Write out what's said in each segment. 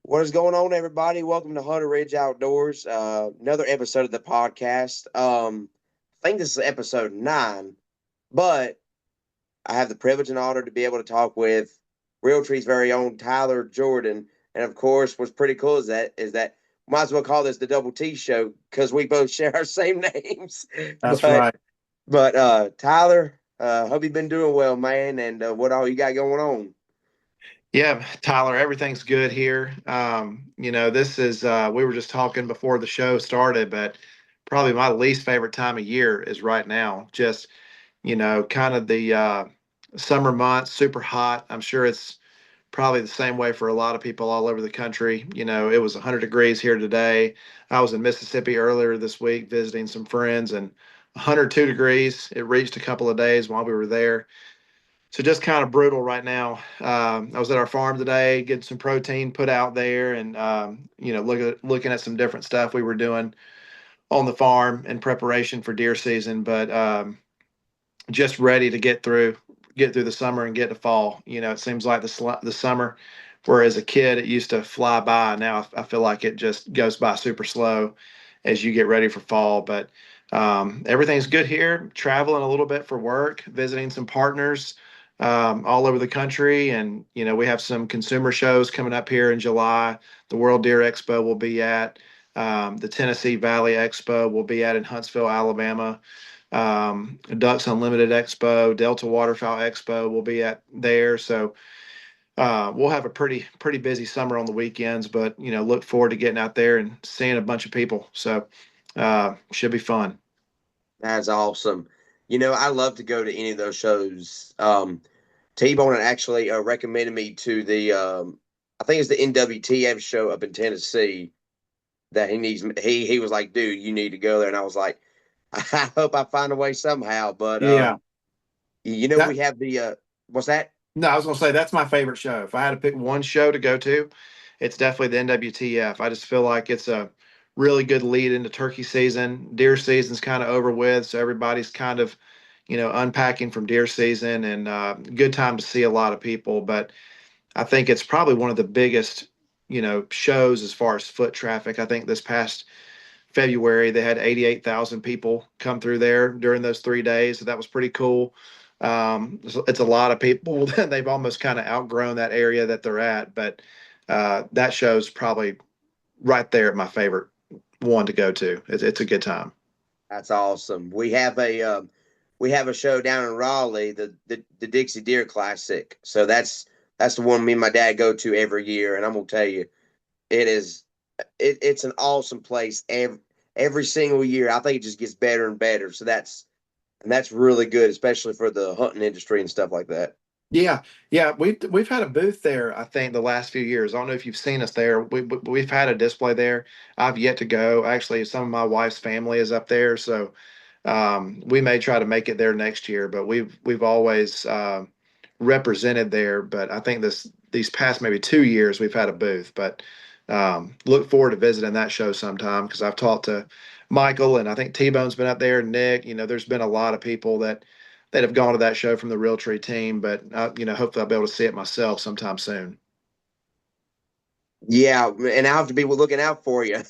What is going on, everybody? Welcome to Hunter Ridge Outdoors. Another episode of the podcast. I think this is episode 9, but I have the privilege and honor to be able to talk with Realtree's very own Tyler Jordan. And of course, what's pretty cool is that might as well call this the Double T Show because we both share our same names. That's but right. Tyler, hope you've been doing well, man. And what all you got going on? Yeah, Tyler, everything's good here. This is we were just talking before the show started, but probably my least favorite time of year is right now. Just, kind of the summer months, super hot. I'm sure it's probably the same way for a lot of people all over the country. It was 100 degrees here today. I was in Mississippi earlier this week visiting some friends, and 102 degrees. It reached a couple of days while we were there. So just kind of brutal right now. I was at our farm today, getting some protein put out there, and looking at some different stuff we were doing on the farm in preparation for deer season. But just ready to get through the summer and get to fall. It seems like the summer, where as a kid it used to fly by. Now I feel like it just goes by super slow as you get ready for fall. But everything's good here. Traveling a little bit for work, visiting some partners all over the country, and we have some consumer shows coming up here in July. The World Deer Expo will be at. The Tennessee Valley Expo will be at in Huntsville, Alabama. Ducks Unlimited Expo, Delta Waterfowl Expo will be at there. So we'll have a pretty busy summer on the weekends, but look forward to getting out there and seeing a bunch of people. So should be fun. That's awesome. I love to go to any of those shows. T-Bone had actually recommended me to I think it's the NWTF show up in Tennessee that he needs. He was like, dude, you need to go there. And I was like, I hope I find a way somehow. But Yeah, that we have the what's that? no, I was gonna say that's my favorite show. If I had to pick one show to go to, it's definitely the NWTF. I just feel like it's a really good lead into turkey season. Deer season's kind of over with, so everybody's kind of, unpacking from deer season, and good time to see a lot of people. But I think it's probably one of the biggest, shows as far as foot traffic. I think this past February they had 88,000 people come through there during those 3 days. So that was pretty cool. It's a lot of people. They've almost kind of outgrown that area that they're at, but that show's probably right there at my favorite one to go to. It's a good time. That's awesome. We have a show down in Raleigh, the Dixie Deer Classic. So that's the one me and my dad go to every year, and I'm gonna tell you, it is it's an awesome place every single year. I think it just gets better and better. So that's really good, especially for the hunting industry and stuff like that. Yeah, yeah, we've had a booth there. I think the last few years. I don't know if you've seen us there. We've had a display there. I've yet to go. Actually, some of my wife's family is up there, so we may try to make it there next year. But we've always represented there. But I think these past maybe 2 years we've had a booth. But look forward to visiting that show sometime because I've talked to Michael, and I think T-Bone's been up there. Nick, there's been a lot of people that have gone to that show from the Realtree team. But hopefully I'll be able to see it myself sometime soon. Yeah, and I have to be looking out for you.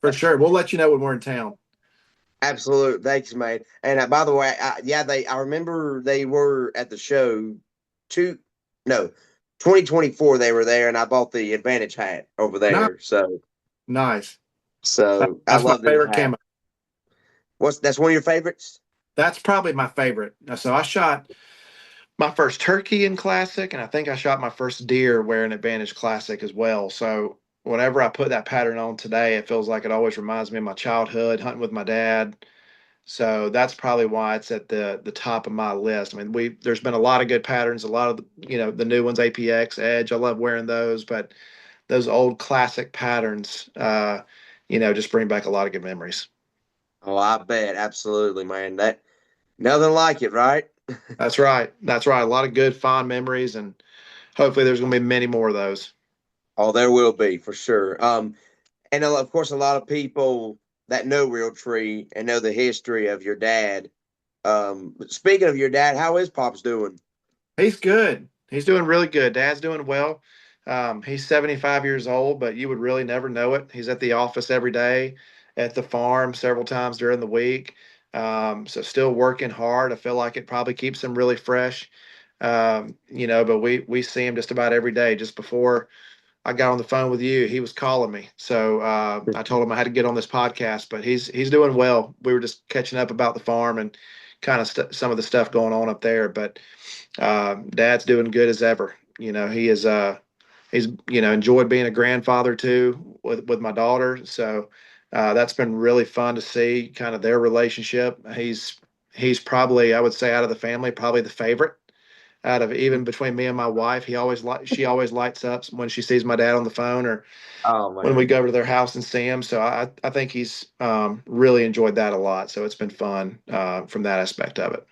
For sure, we'll let you know when we're in town. Absolute, thanks, man. And by the way, I remember they were at the show two, no, 2024 they were there, and I bought the Advantage hat over Nice, there. So nice. so I That's my love them favorite hat. camo. That's one of your favorites? That's probably my favorite. So I shot my first turkey in classic, and I think I shot my first deer wearing Advantage Classic as well. So whenever I put that pattern on today, it feels like it always reminds me of my childhood hunting with my dad. So that's probably why it's at the top of my list. I mean, there's been a lot of good patterns, a lot of the new ones, APX, Edge. I love wearing those, but those old classic patterns, just bring back a lot of good memories. Oh, I bet, absolutely, man. That nothing like it, right? That's right. That's right. A lot of good, fond memories, and hopefully there's going to be many more of those. Oh, there will be for sure. And of course, a lot of people that know Realtree and know the history of your dad. Speaking of your dad, how is Pops doing? He's good. He's doing really good. Dad's doing well. He's 75 years old, but you would really never know it. He's at the office every day, at the farm several times during the week. So still working hard. I feel like it probably keeps him really fresh. But we see him just about every day. Just before I got on the phone with you, he was calling me. So I told him I had to get on this podcast, but he's doing well. We were just catching up about the farm and kind of some of the stuff going on up there. But Dad's doing good as ever. He is. He's enjoyed being a grandfather too with my daughter. So that's been really fun to see kind of their relationship. He's probably, I would say, out of the family, probably the favorite out of even between me and my wife. She always lights up when she sees my dad on the phone or Oh when we man, go over to their house and see him. So I think he's really enjoyed that a lot. So it's been fun from that aspect of it.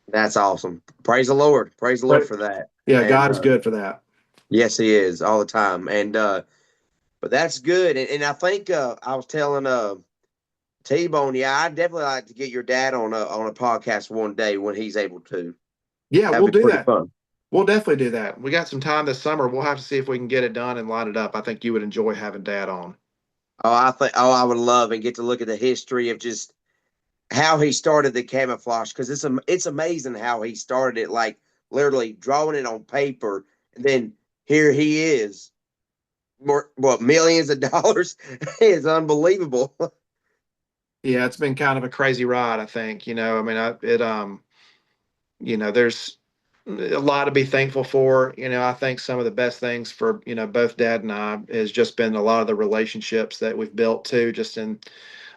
that's awesome. Praise the Lord. Praise the Lord But for that. yeah, And God is good for that. yes, He is all the time. And but that's good. And I think I was telling T Bone, yeah, I'd definitely like to get your dad on a podcast one day when he's able to. Yeah, That'd we'll be do pretty that. fun. We'll definitely do that. We got some time this summer. We'll have to see if we can get it done and line it up. I think you would enjoy having Dad on. I would love and get to look at the history of just how he started the camouflage because it's amazing how he started it, like literally drawing it on paper, and then here he is, more what millions of dollars. It's unbelievable. Yeah, it's been kind of a crazy ride, I think. I mean, there's a lot to be thankful for. I think some of the best things for, both Dad and I has just been a lot of the relationships that we've built too, just in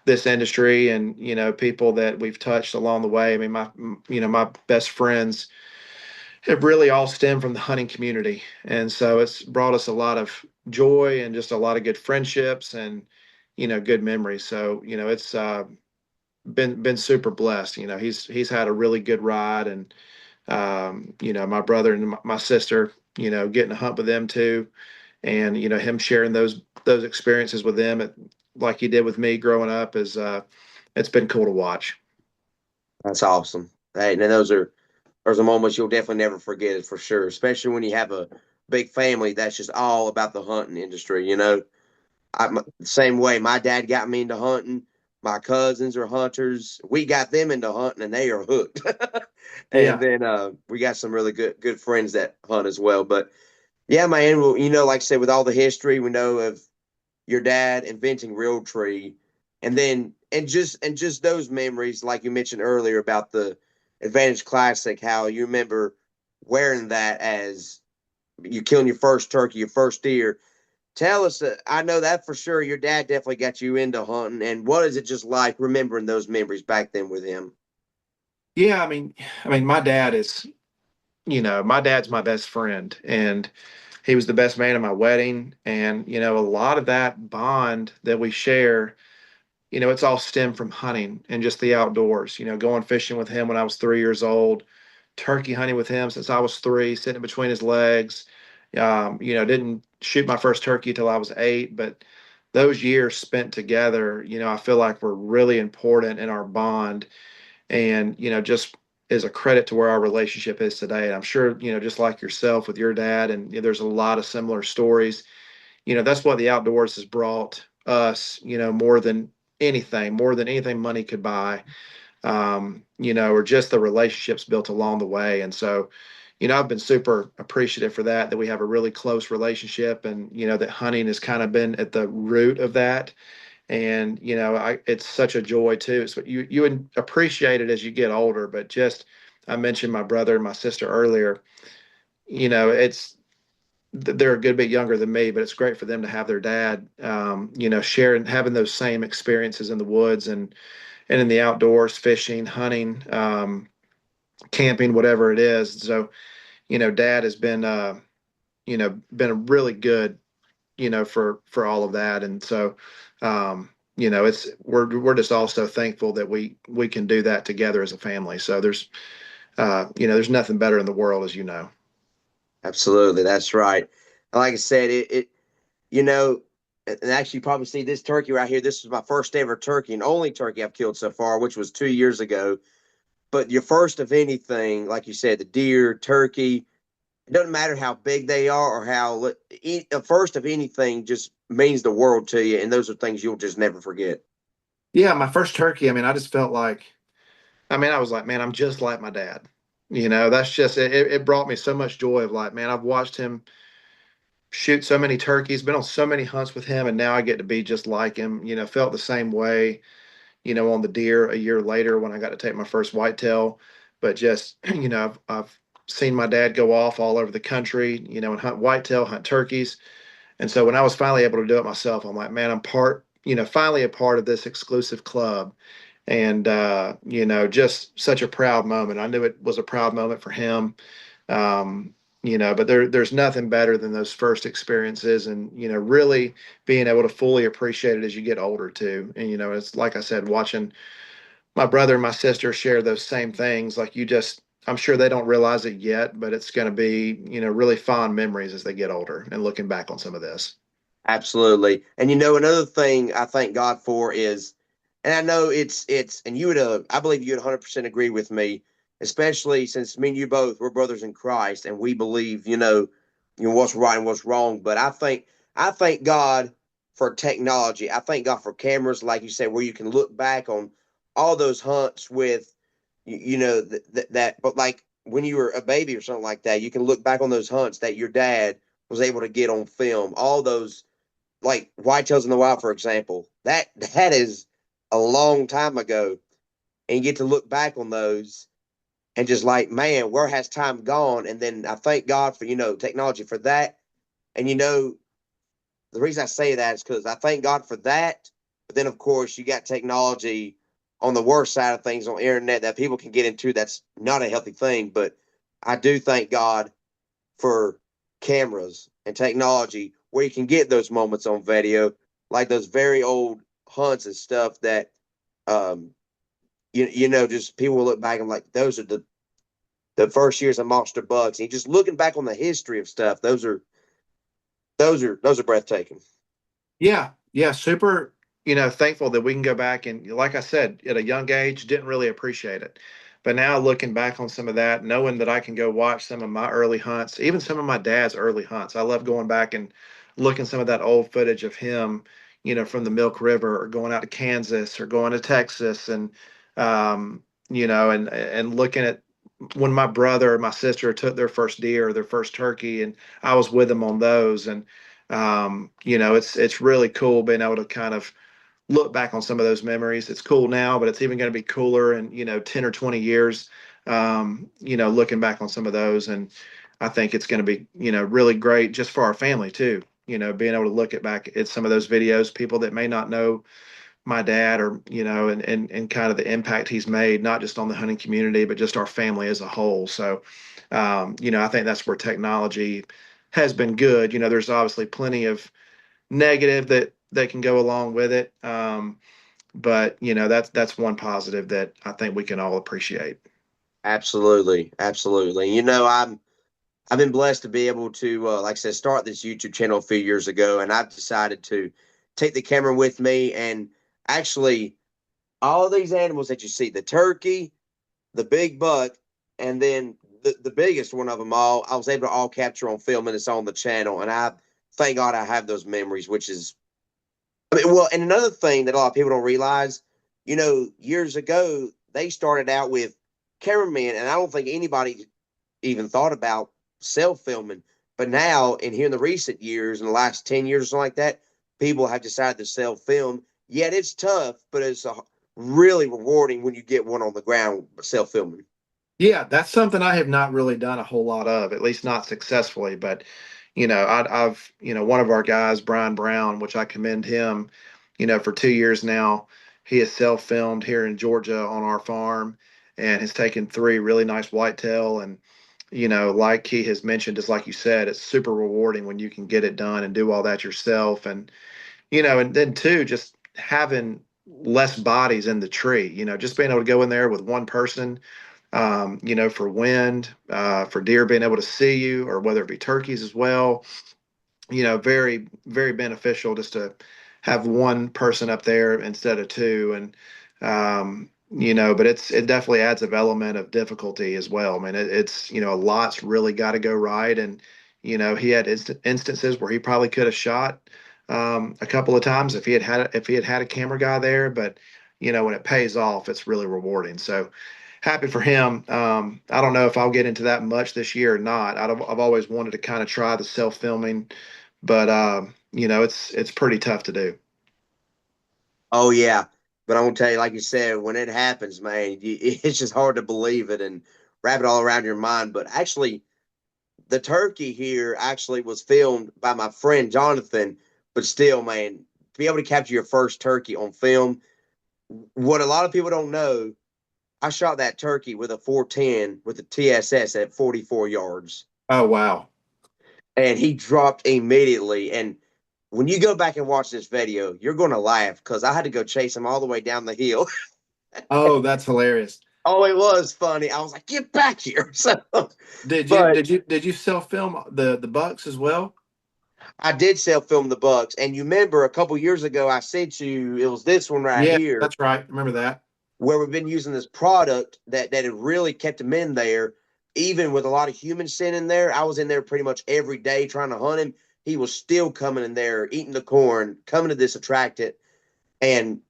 this industry and, people that we've touched along the way. I mean, my best friends have really all stemmed from the hunting community. And so it's brought us a lot of joy and just a lot of good friendships and, good memories. So, it's been super blessed. He's had a really good ride and my brother and my sister, getting to hunt with them too. And, him sharing those experiences with them like he did with me growing up is it's been cool to watch. That's awesome. Hey, and those are moments you'll definitely never forget it for sure, especially when you have a big family that's just all about the hunting industry. Same way my dad got me into hunting. My cousins are hunters. We got them into hunting, and they are hooked. And Yeah. then we got some really good friends that hunt as well. But yeah, man, well, like I said, with all the history we know of your dad inventing Realtree, and then and just those memories, like you mentioned earlier about the Advantage Classic, how you remember wearing that as you killing your first turkey, your first deer. Tell us, I know that for sure. Your dad definitely got you into hunting, and what is it just like remembering those memories back then with him? Yeah. I mean, my dad's my best friend and he was the best man at my wedding. And, a lot of that bond that we share, it's all stemmed from hunting and just the outdoors, going fishing with him when I was 3 years old, turkey hunting with him since I was three, sitting between his legs. Didn't shoot my first turkey till I was 8, but those years spent together, I feel like were really important in our bond and, just is a credit to where our relationship is today. And I'm sure, just like yourself with your dad, and there's a lot of similar stories. That's what the outdoors has brought us, more than anything money could buy, or just the relationships built along the way. And so, I've been super appreciative for that we have a really close relationship and, that hunting has kind of been at the root of that. And, it's such a joy too. So you would appreciate it as you get older, but just, I mentioned my brother and my sister earlier, it's, they're a good bit younger than me, but it's great for them to have their dad, sharing, having those same experiences in the woods and in the outdoors, fishing, hunting, camping, whatever it is. So, dad has been really good, for all of that. And so, we're just also thankful that we can do that together as a family. So there's nothing better in the world, as you know. Absolutely, that's right. Like I said, you know, and actually, you probably see this turkey right here. This was my first ever turkey and only turkey I've killed so far, which was 2 years ago. But your first of anything, like you said, the deer, turkey, It doesn't matter how big they are or how first of anything just means the world to you, and those are things you'll just never forget. Yeah, my first turkey, I mean, I just felt like, I mean, I was like, man, I'm just like my dad. That's just it. It brought me so much joy of like, man, I've watched him shoot so many turkeys, been on so many hunts with him, and now I get to be just like him. Felt the same way, on the deer a year later when I got to take my first whitetail. But just, I've seen my dad go off all over the country, and hunt whitetail, hunt turkeys. And so when I was finally able to do it myself, I'm like, man, I'm finally a part of this exclusive club. And, just such a proud moment. I knew it was a proud moment for him. Um, but there's nothing better than those first experiences and, really being able to fully appreciate it as you get older too. And, it's like I said, watching my brother and my sister share those same things. Like I'm sure they don't realize it yet, but it's going to be, really fond memories as they get older and looking back on some of this. Absolutely. And another thing I thank God for is, and I know and you would, I believe you would 100% agree with me, especially since me and you both, we're brothers in Christ and we believe, what's right and what's wrong. But I thank God for technology. I thank God for cameras, like you said, where you can look back on all those hunts with, but like when you were a baby or something like that, you can look back on those hunts that your dad was able to get on film, all those like Whitetails in the Wild, for example, that is a long time ago, and you get to look back on those and just like, man, where has time gone? And then I thank God for technology for that. And the reason I say that is because I thank God for that. But then of course you got technology on the worst side of things on the internet that people can get into. That's not a healthy thing. But I do thank God for cameras and technology where you can get those moments on video, like those very old hunts and stuff that um just people will look back and like those are the first years of monster bucks. And just looking back on the history of stuff, those are breathtaking. Yeah, yeah, super, thankful that we can go back and, like I said, at a young age, didn't really appreciate it. But now looking back on some of that, knowing that I can go watch some of my early hunts, even some of my dad's early hunts. I love going back and looking some of that old footage of him, from the Milk River or going out to Kansas or going to Texas um, and looking at when my brother or my sister took their first deer or their first turkey and I was with them on those. And it's really cool being able to kind of look back on some of those memories. It's cool now, but it's even going to be cooler in 10 or 20 years. Looking back on some of those, and I think it's going to be really great just for our family too. Being able to look at back at some of those videos, people that may not know my dad or and kind of the impact he's made not just on the hunting community but just our family as a whole. So I think that's where technology has been good. There's obviously plenty of negative that can go along with it, but that's one positive that I think we can all appreciate. Absolutely, absolutely. I've been blessed to be able to, like I said, start this YouTube channel a few years ago, and I've decided to take the camera with me and actually all of these animals that you see, the turkey, the big buck, and then the biggest one of them all, I was able to all capture on film and it's on the channel. And I thank God I have those memories, which is, I mean, well, and another thing that a lot of people don't realize, years ago, they started out with cameramen, and I don't think anybody even thought about self filming. But now, and here in the recent years, in the last 10 years or something like that, people have decided to self film. Yet it's tough, but it's really rewarding when you get one on the ground self filming. Yeah, that's something I have not really done a whole lot of, at least not successfully. But I've one of our guys, Brian Brown, which I commend him, for 2 years now. He has self-filmed here in Georgia on our farm and has taken three really nice whitetail. And like he has mentioned, just like you said, it's super rewarding when you can get it done and do all that yourself. And and then too, just having less bodies in the tree. Just being able to go in there with one person for wind, for deer being able to see you, or whether it be turkeys as well. Very, very beneficial just to have one person up there instead of two. And, but it definitely adds an element of difficulty as well. I mean, it's a lot's really got to go right, and he had instances where he probably could have shot a couple of times if he had had a camera guy there, but when it pays off, it's really rewarding. So happy for him. I don't know if I'll get into that much this year or not. I've always wanted to kind of try the self filming, but it's pretty tough to do. Oh yeah, but I'm gonna tell you, like you said, when it happens, man, it's just hard to believe it and wrap it all around your mind. But actually, the turkey here actually was filmed by my friend Jonathan. But still, man, to be able to capture your first turkey on film, what a lot of people don't know, I shot that turkey with a 410 with a TSS at 44 yards, Oh wow. and he dropped immediately. And when you go back and watch this video, you're going to laugh because I had to go chase him all the way down the hill. Oh, that's hilarious. Oh, it was funny. I was like, "Get back here!" So, Did you but did you did you self film the bucks as well? I did self film the Bucks, and you remember a couple years ago I sent you it was this one right Yeah, here that's right. Remember that? where we've been using this product that had really kept him in there, even with a lot of human sin in there. I was in there pretty much every day trying to hunt him. He was still coming in there, eating the corn, coming to this attractant. And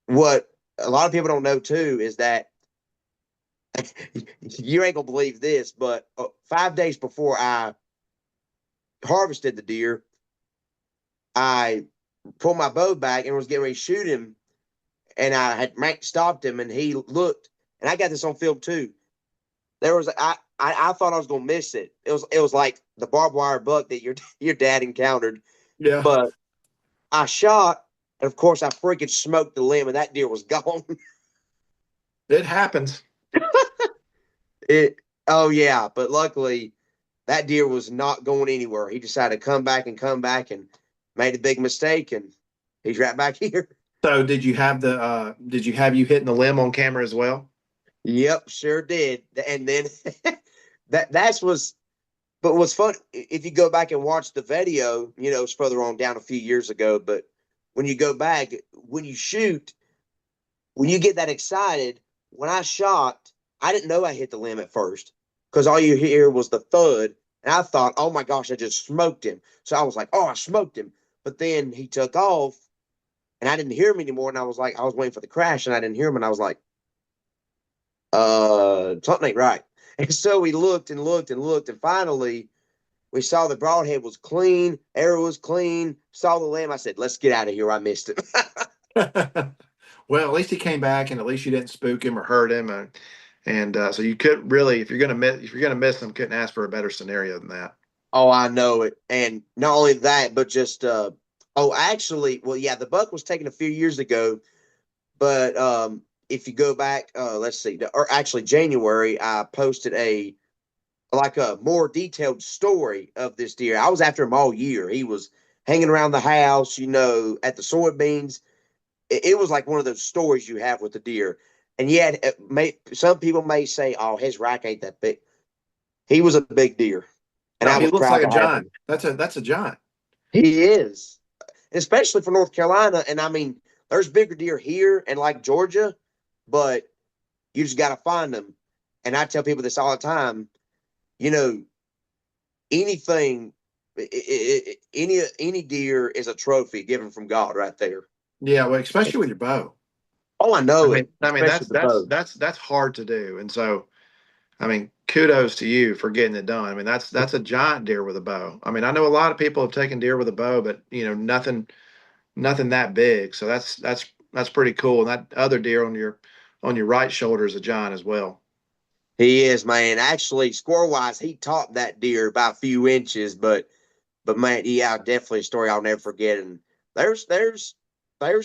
what a lot of people don't know too is that you ain't gonna believe this, but 5 days before I harvested the deer, I pulled my bow back and was getting ready to shoot him, and I had stopped him, and he looked, and I got this on film too. There was I thought I was gonna miss it. It was like the barbed wire buck that your dad encountered, Yeah, but I shot, and of course I freaking smoked the limb, and that deer was gone. it happens. It oh yeah, but luckily that deer was not going anywhere. He decided to come back and made a big mistake, and he's right back here. So did you have you hitting the limb on camera as well? Yep, sure did. And then that's was but what's fun if you go back and watch the video, it's further on down a few years ago, but when you go back, when you shoot, when you get that excited, when I shot, I didn't know I hit the limb at first because all you hear was the thud. And I thought, oh my gosh, I just smoked him. So I was like, oh, I smoked him. But then he took off and I didn't hear him anymore. And I was like, I was waiting for the crash and I didn't hear him. And I was like, something ain't right. And so we looked and looked and looked. And finally, we saw the broadhead was clean, arrow was clean, saw the limb. I said, let's get out of here. I missed it. Well, at least he came back, and at least you didn't spook him or hurt him, and so you could really, if you're gonna miss him, couldn't ask for a better scenario than that. Oh, I know it. And not only that, but just oh, actually, well, yeah, the buck was taken a few years ago, but if you go back, let's see, or actually January, I posted a more detailed story of this deer. I was after him all year. He was hanging around the house, at the soybeans. It was like one of those stories you have with the deer. And yet, some people may say, "Oh, his rack ain't that big." He was a big deer, and No, I he was looks proud like a to have giant. him. That's a giant. He is, especially for North Carolina. And I mean, there's bigger deer here and like Georgia, but you just got to find them. And I tell people this all the time. You know, anything, any deer is a trophy given from God right there. Yeah, well, especially with your bow. Oh, I I know mean, it, I mean especially that's the that's bow. that's that's hard to do, and so I mean, kudos to you for getting it done. I mean, that's a giant deer with a bow. I mean, I know a lot of people have taken deer with a bow, but nothing that big. So that's pretty cool. And that other deer on your right shoulder is a giant as well. He is, man. Actually, score wise, he topped that deer by a few inches, but man, yeah, definitely a story I'll never forget. And there's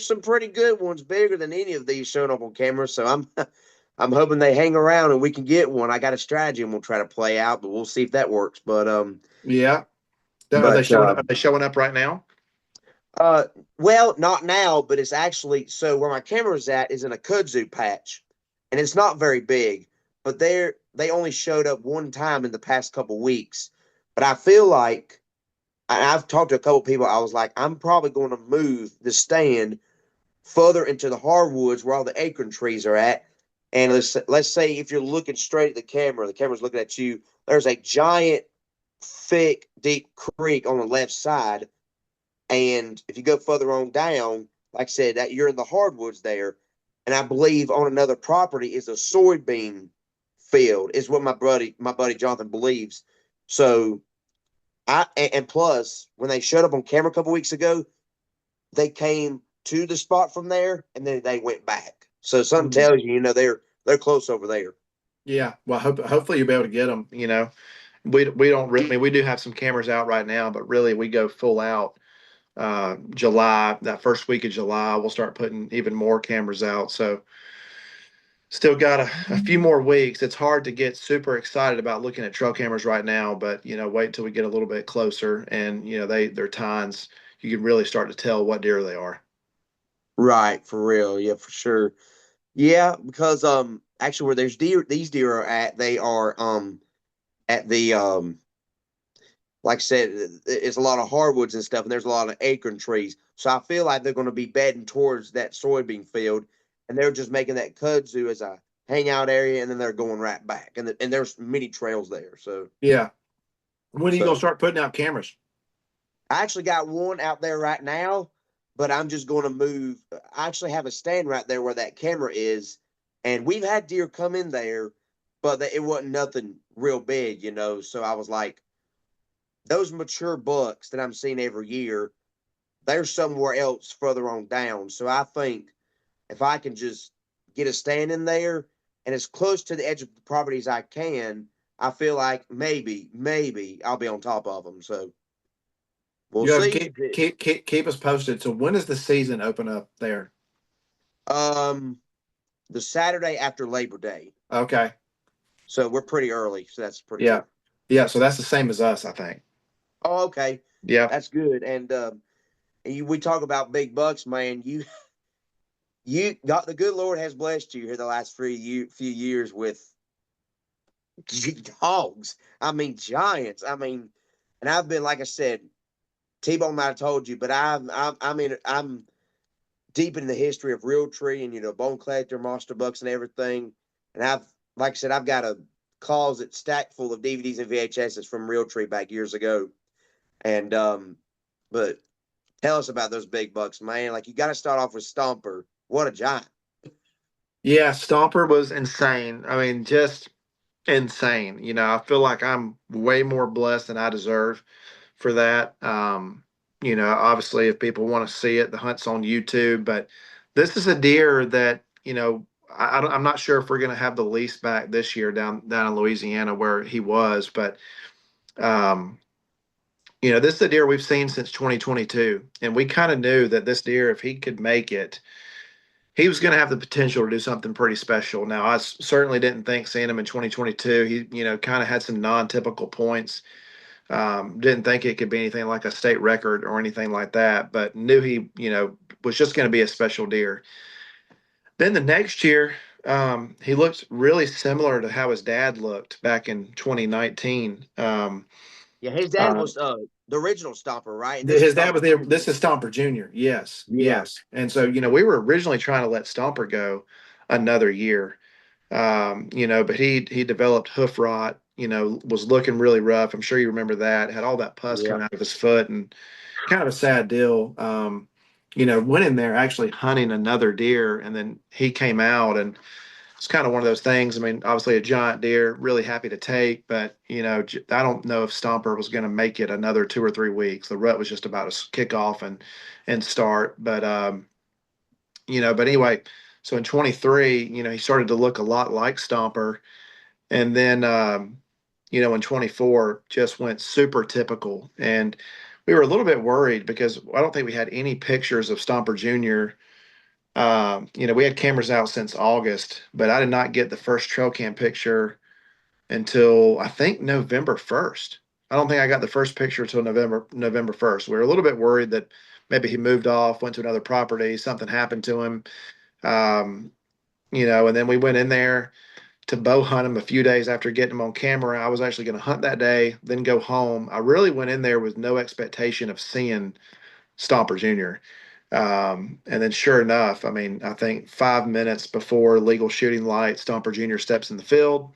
some pretty good ones, bigger than any of these showing up on camera. So I'm I'm hoping they hang around and we can get one. I got a strategy and we'll try to play out, but we'll see if that works. Yeah. Are they But showing up? Are they showing up right now? uh, well, not now, but it's actually so where my camera's at is in a kudzu patch, and it's not very big. But they only showed up one time in the past couple weeks. But I feel like I've talked to a couple people. I was like, I'm probably going to move the stand further into the hardwoods where all the acorn trees are at. And let's say if you're looking straight at the camera's looking at you. There's a giant, thick, deep creek on the left side, and if you go further on down, like I said, that you're in the hardwoods there. And I believe on another property is a soybean field, is what my buddy Jonathan believes. So and plus when they showed up on camera a couple weeks ago, they came to the spot from there and then they went back. So something Mhm. tells you, they're close over there. Yeah. Well, hopefully you'll be able to get them. We don't really. I mean, we do have some cameras out right now, but really we go full out July. That first week of July, we'll start putting even more cameras out. So still got a few more weeks. It's hard to get super excited about looking at trail cameras right now, but wait until we get a little bit closer, and they're tines. You can really start to tell what deer they are. Right, for real. Yeah, for sure. Yeah, because actually where there's deer these deer are at, they are at the like I said, it's a lot of hardwoods and stuff, and there's a lot of acorn trees. So I feel like they're going to be bedding towards that soybean field, and they're just making that kudzu as a hangout area, and then they're going right back. And there's many trails there. So Yeah. When are you gonna so start putting out cameras? I actually got one out there right now, but I'm just going to move. I actually have a stand right there where that camera is, and we've had deer come in there, but it wasn't nothing real big. So I was like, those mature bucks that I'm seeing every year, they're somewhere else further on down. So I think if I can just get a stand in there and as close to the edge of the property as I can, I feel like maybe I'll be on top of them. So we'll You have to see. keep us posted. So when does the season open up there? Um, the Saturday after Labor Day. Okay. So we're pretty early. So that's pretty Yeah. cool. Yeah. So that's the same as us, I think. Oh, okay. Yeah. That's good. And we talk about big bucks, man. You got the good Lord has blessed you here the last few years with dogs. I mean, giants. I mean, and I've been like I said, T-Bone might have told you, but I'm deep in the history of Realtree and bone collector, monster bucks, and everything. And like I said, I've got a closet stacked full of DVDs and VHSs from Realtree back years ago. And but tell us about those big bucks, man. Like you got to start off with Stomper. What a giant! Yeah. Stomper was insane. I mean, just insane. I feel like I'm way more blessed than I deserve for that. Obviously, if people want to see it, the hunt's on YouTube. But this is a deer that I'm not sure if we're going to have the lease back this year down in Louisiana where he was, but um, this is a deer we've seen since 2022, and we kind of knew that this deer, if he could make it, he was going to have the potential to do something pretty special. Now, I certainly didn't think seeing him in 2022. He, kind of had some non-typical points. Didn't think it could be anything like a state record or anything like that, but knew he, was just going to be a special deer. Then the next year, he looked really similar to how his dad looked back in 2019. Yeah, his dad Uh, was the original Stomper, right? And this is his dad Stomper was there. Junior. This is Stomper Jr. Yes, Yeah, yes. And so, we were originally trying to let Stomper go another year, but he developed hoof rot. Was looking really rough. I'm sure you remember that. Had all that pus yeah, coming out of his foot, and kind of a sad deal. Went in there actually hunting another deer, and then he came out, and it's kind of one of those things. I mean, obviously a giant deer, really happy to take, but I don't know if Stomper was going to make it another 2 or 3 weeks. The rut was just about to kick off and start, but anyway, so in 23, he started to look a lot like Stomper, and then in 24 just went super typical, and we were a little bit worried because I don't think we had any pictures of Stomper Jr. We had cameras out since August, but I did not get the first trail cam picture until I think November 1st. I don't think I got the first picture until November 1st. We were a little bit worried that maybe he moved off, went to another property, something happened to him. Um, and then we went in there to bow hunt him a few days after getting him on camera. I was actually going to hunt that day, then go home. I really went in there with no expectation of seeing Stomper Jr. And then sure enough, I mean, I think 5 minutes before legal shooting light, Stomper Jr. steps in the field.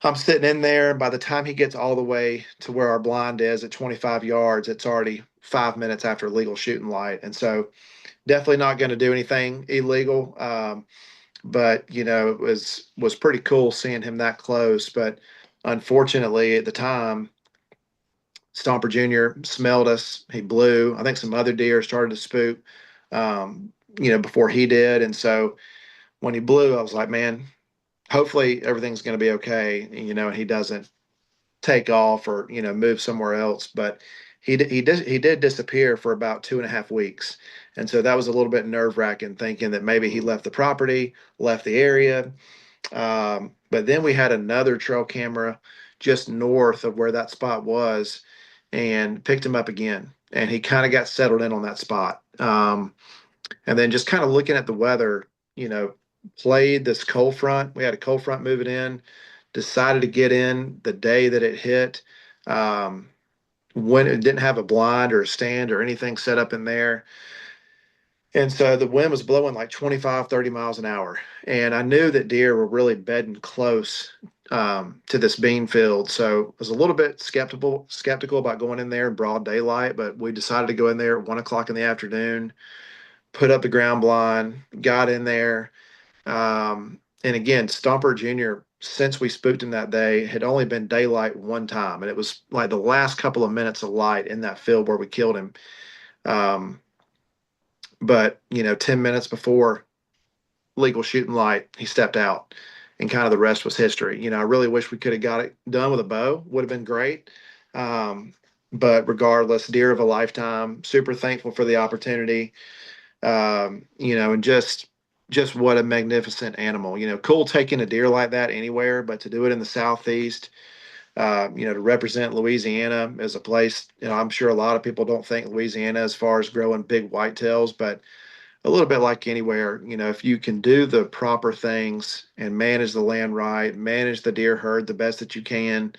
I'm sitting in there, and by the time he gets all the way to where our blind is at 25 yards, it's already 5 minutes after legal shooting light. And so definitely not going to do anything illegal. But it was pretty cool seeing him that close. But unfortunately, at the time, Stomper Jr. smelled us. He blew. I think some other deer started to spook, before he did. And so when he blew, I was like, man, hopefully everything's going to be okay. And he doesn't take off or move somewhere else. But he did disappear for about 2.5 weeks, and so that was a little bit nerve wracking, thinking that maybe he left the property, left the area. But then we had another trail camera just north of where that spot was, and picked him up again, and he kind of got settled in on that spot. And then just kind of looking at the weather, you know, played this cold front. We had a cold front moving in, decided to get in the day that it hit. Um, when it didn't have a blind or a stand or anything set up in there. And so the wind was blowing like 25, 30 miles an hour. And I knew that deer were really bedding close to this bean field. So I was a little bit skeptical about going in there in broad daylight, but we decided to go in there at 1 o'clock in the afternoon, put up the ground blind, got in there. And again, Stomper Jr., since we spooked him that day, had only been daylight one time. And it was like the last couple of minutes of light in that field where we killed him. Um, but 10 minutes before legal shooting light, he stepped out, and kind of the rest was history. I really wish we could have got it done with a bow, would have been great. Um, but regardless, deer of a lifetime, super thankful for the opportunity. And just what a magnificent animal. Cool taking a deer like that anywhere, but to do it in the southeast, to represent Louisiana as a place, I'm sure a lot of people don't think Louisiana as far as growing big whitetails, but a little bit like anywhere, if you can do the proper things and manage the land right, manage the deer herd the best that you can,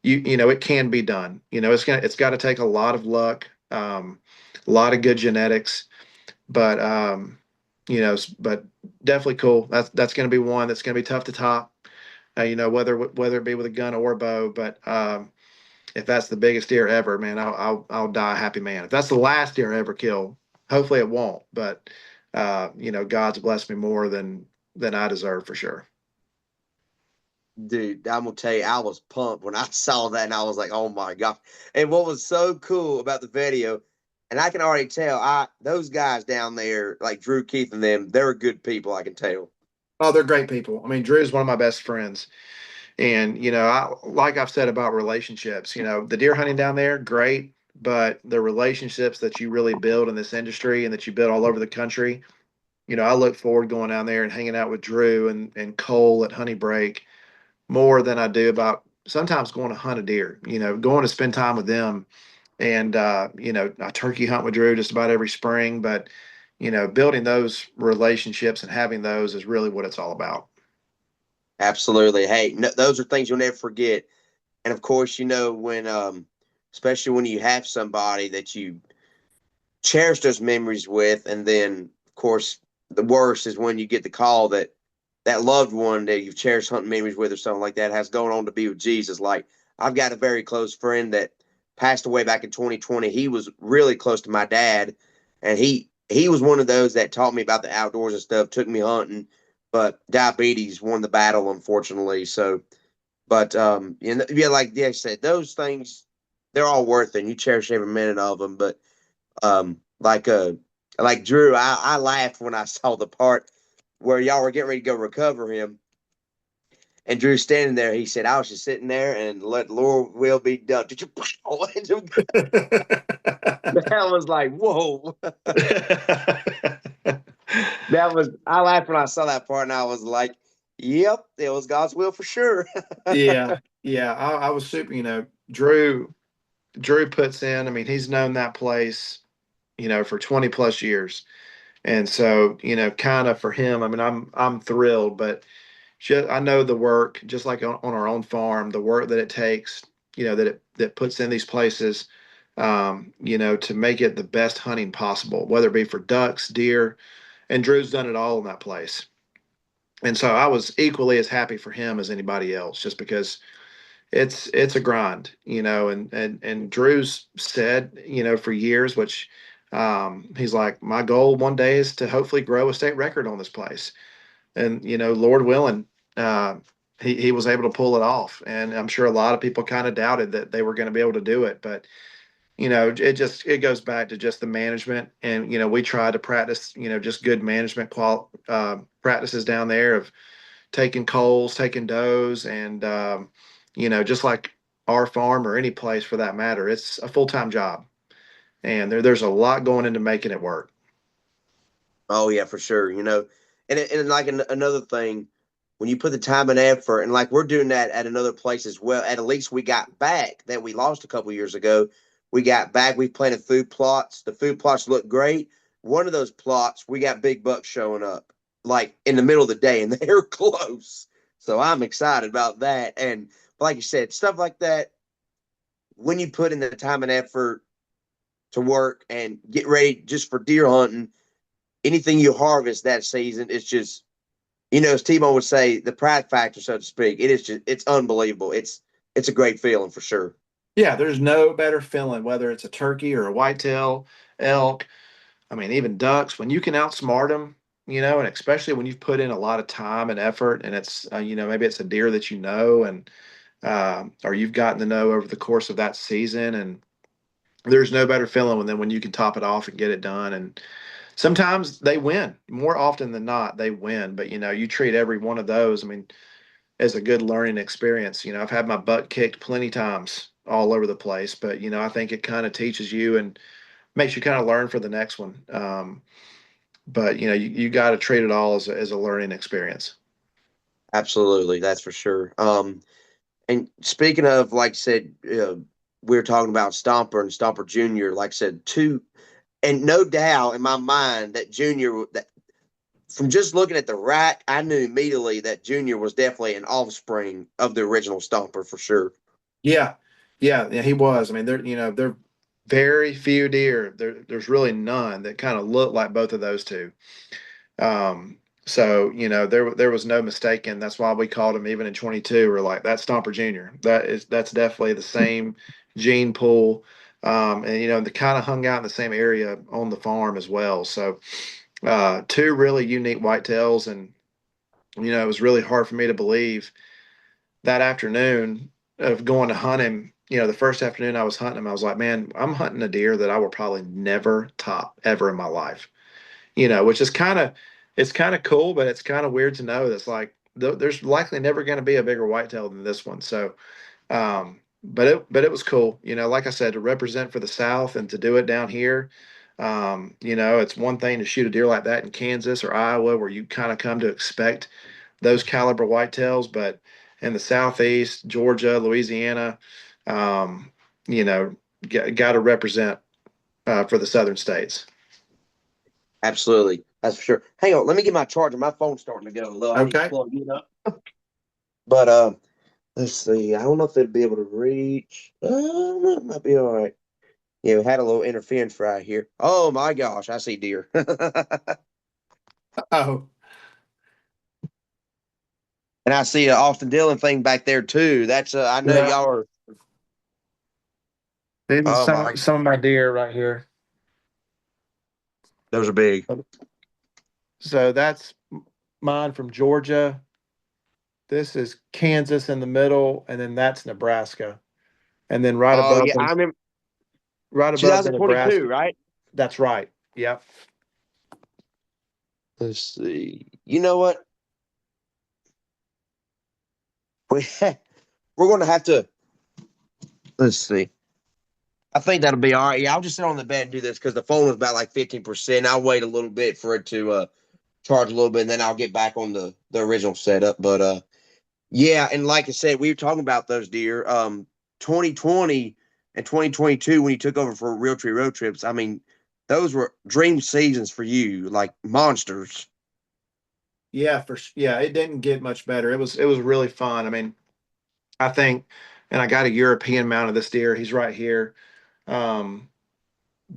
it can be done. It's got to take a lot of luck, a lot of good genetics, but but definitely cool. That's going to be one that's going to be tough to top. Whether it be with a gun or a bow, but if that's the biggest deer ever, man, I'll die a happy man. If that's the last deer I ever kill, hopefully it won't. But God's blessed me more than I deserve for sure. Dude, I'm gonna tell you, I was pumped when I saw that, and I was like, "Oh my god!" And what was so cool about the video, and I can already tell, I those guys down there, like Drew, Keith, and them, they're good people. I can tell. Oh, they're great people. I mean, Drew's one of my best friends. And, like I've said about relationships, the deer hunting down there, great, but the relationships that you really build in this industry and that you build all over the country, I look forward going down there and hanging out with Drew and Cole at Honey Break more than I do about sometimes going to hunt a deer, going to spend time with them. And, I turkey hunt with Drew just about every spring, but, building those relationships and having those is really what it's all about. Absolutely. Hey, no, those are things you'll never forget. And of course, when, especially when you have somebody that you cherish those memories with, and then of course, the worst is when you get the call that that loved one that you've cherished hunting memories with or something like that has gone on to be with Jesus. Like I've got a very close friend that passed away back in 2020. He was really close to my dad, and he was one of those that taught me about the outdoors and stuff, took me hunting, but diabetes won the battle, unfortunately. So, but yeah, like I said, those things they're all worth it. And you cherish every minute of them. But um, like uh, like Drew, I laughed when I saw the part where y'all were getting ready to go recover him, and Drew standing there. He said, "I was just sitting there and let the Lord will be done." Did you? That was like, whoa. That was I laughed when I saw that part, and I was like, "Yep, it was God's will for sure." Yeah, yeah. I was super. Drew puts in. I mean, he's known that place, for 20 plus years, and so kind of for him. I mean, I'm thrilled, but I know the work, just like on our own farm, the work that it takes, that puts in these places. to make it the best hunting possible, whether it be for ducks, deer, and Drew's done it all in that place. And so I was equally as happy for him as anybody else, just because it's a grind, and Drew's said, for years, which he's like, my goal one day is to hopefully grow a state record on this place. And, Lord willing, uh, he was able to pull it off. And I'm sure a lot of people kind of doubted that they were going to be able to do it, but it goes back to just the management. And we try to practice just good management practices down there of taking coals, taking does, and just like our farm or any place for that matter, it's a full-time job, and there's a lot going into making it work. Oh yeah, for sure. And like another thing, when you put the time and effort, and like we're doing that at another place as well. At least we got back that we lost a couple years ago. We got back. We planted food plots. The food plots look great. One of those plots, we got big bucks showing up like in the middle of the day, and they're close. So I'm excited about that. And like you said, stuff like that. When you put in the time and effort to work and get ready just for deer hunting, anything you harvest that season, it's just, as T-Bone would say, the pride factor, so to speak. It is just, it's unbelievable. It's a great feeling for sure. Yeah, there's no better feeling, whether it's a turkey or a whitetail, elk. I mean, even ducks. When you can outsmart them, and especially when you've put in a lot of time and effort, and it's maybe it's a deer that and or you've gotten to know over the course of that season, and there's no better feeling than when you can top it off and get it done. And sometimes they win. More often than not, they win. But you treat every one of those, I mean, as a good learning experience. I've had my butt kicked plenty times all over the place, but I think it kind of teaches you and makes you kind of learn for the next one. But you got to treat it all as a learning experience. Absolutely, that's for sure. And speaking of, like I said, we were talking about Stomper and Stomper Junior. Like I said, two, and no doubt in my mind that Junior, that from just looking at the rack, I knew immediately that Junior was definitely an offspring of the original Stomper for sure. Yeah, yeah, he was. I mean, there very few deer. There's really none that kind of look like both of those two. So there was no mistaking. That's why we called him even in 22. We're like, that's Stomper Junior. That's definitely the same gene pool. And they kind of hung out in the same area on the farm as well. So two really unique whitetails, and it was really hard for me to believe that afternoon of going to hunt him. The first afternoon I was hunting him, I was like, man, I'm hunting a deer that I will probably never top ever in my life. Which is it's kind of cool, but it's kind of weird to know that's like there's likely never going to be a bigger whitetail than this one. So, but it was cool. Like I said, to represent for the South and to do it down here. It's one thing to shoot a deer like that in Kansas or Iowa, where you kind of come to expect those caliber whitetails, but in the Southeast, Georgia, Louisiana, um, you know, got to represent for the Southern states. Absolutely, that's for sure. Hang on, let me get my charger. My phone's starting to go low. I need to Okay. plug it up. But let's see. I don't know if they'd be able to reach. It might be all right. Yeah, we had a little interference right here. Oh my gosh, I see deer. Oh, And I see an Austin Dillon thing back there too. That's I know yeah. y'all are. Even Oh my, some of my deer right here. those are big. So that's mine from Georgia. This is Kansas in the middle, and then that's Nebraska. And then Oh yeah, I remember right above the 2022, Nebraska. right? That's right. Yep. Let's see. You know what? We we're going to have to. Let's see. I think that'll be all right. Yeah, I'll just sit on the bed and do this because the phone was about like 15%. I'll wait a little bit for it to charge a little bit, and then I'll get back on the original setup. But yeah, and like I said, we were talking about those deer. 2020 and 2022 when you took over for Realtree Road Trips. I mean, those were dream seasons for you, like monsters. Yeah, yeah, it didn't get much better. It was really fun. I mean, I think, and I got a European mount of this deer. He's right here. Um,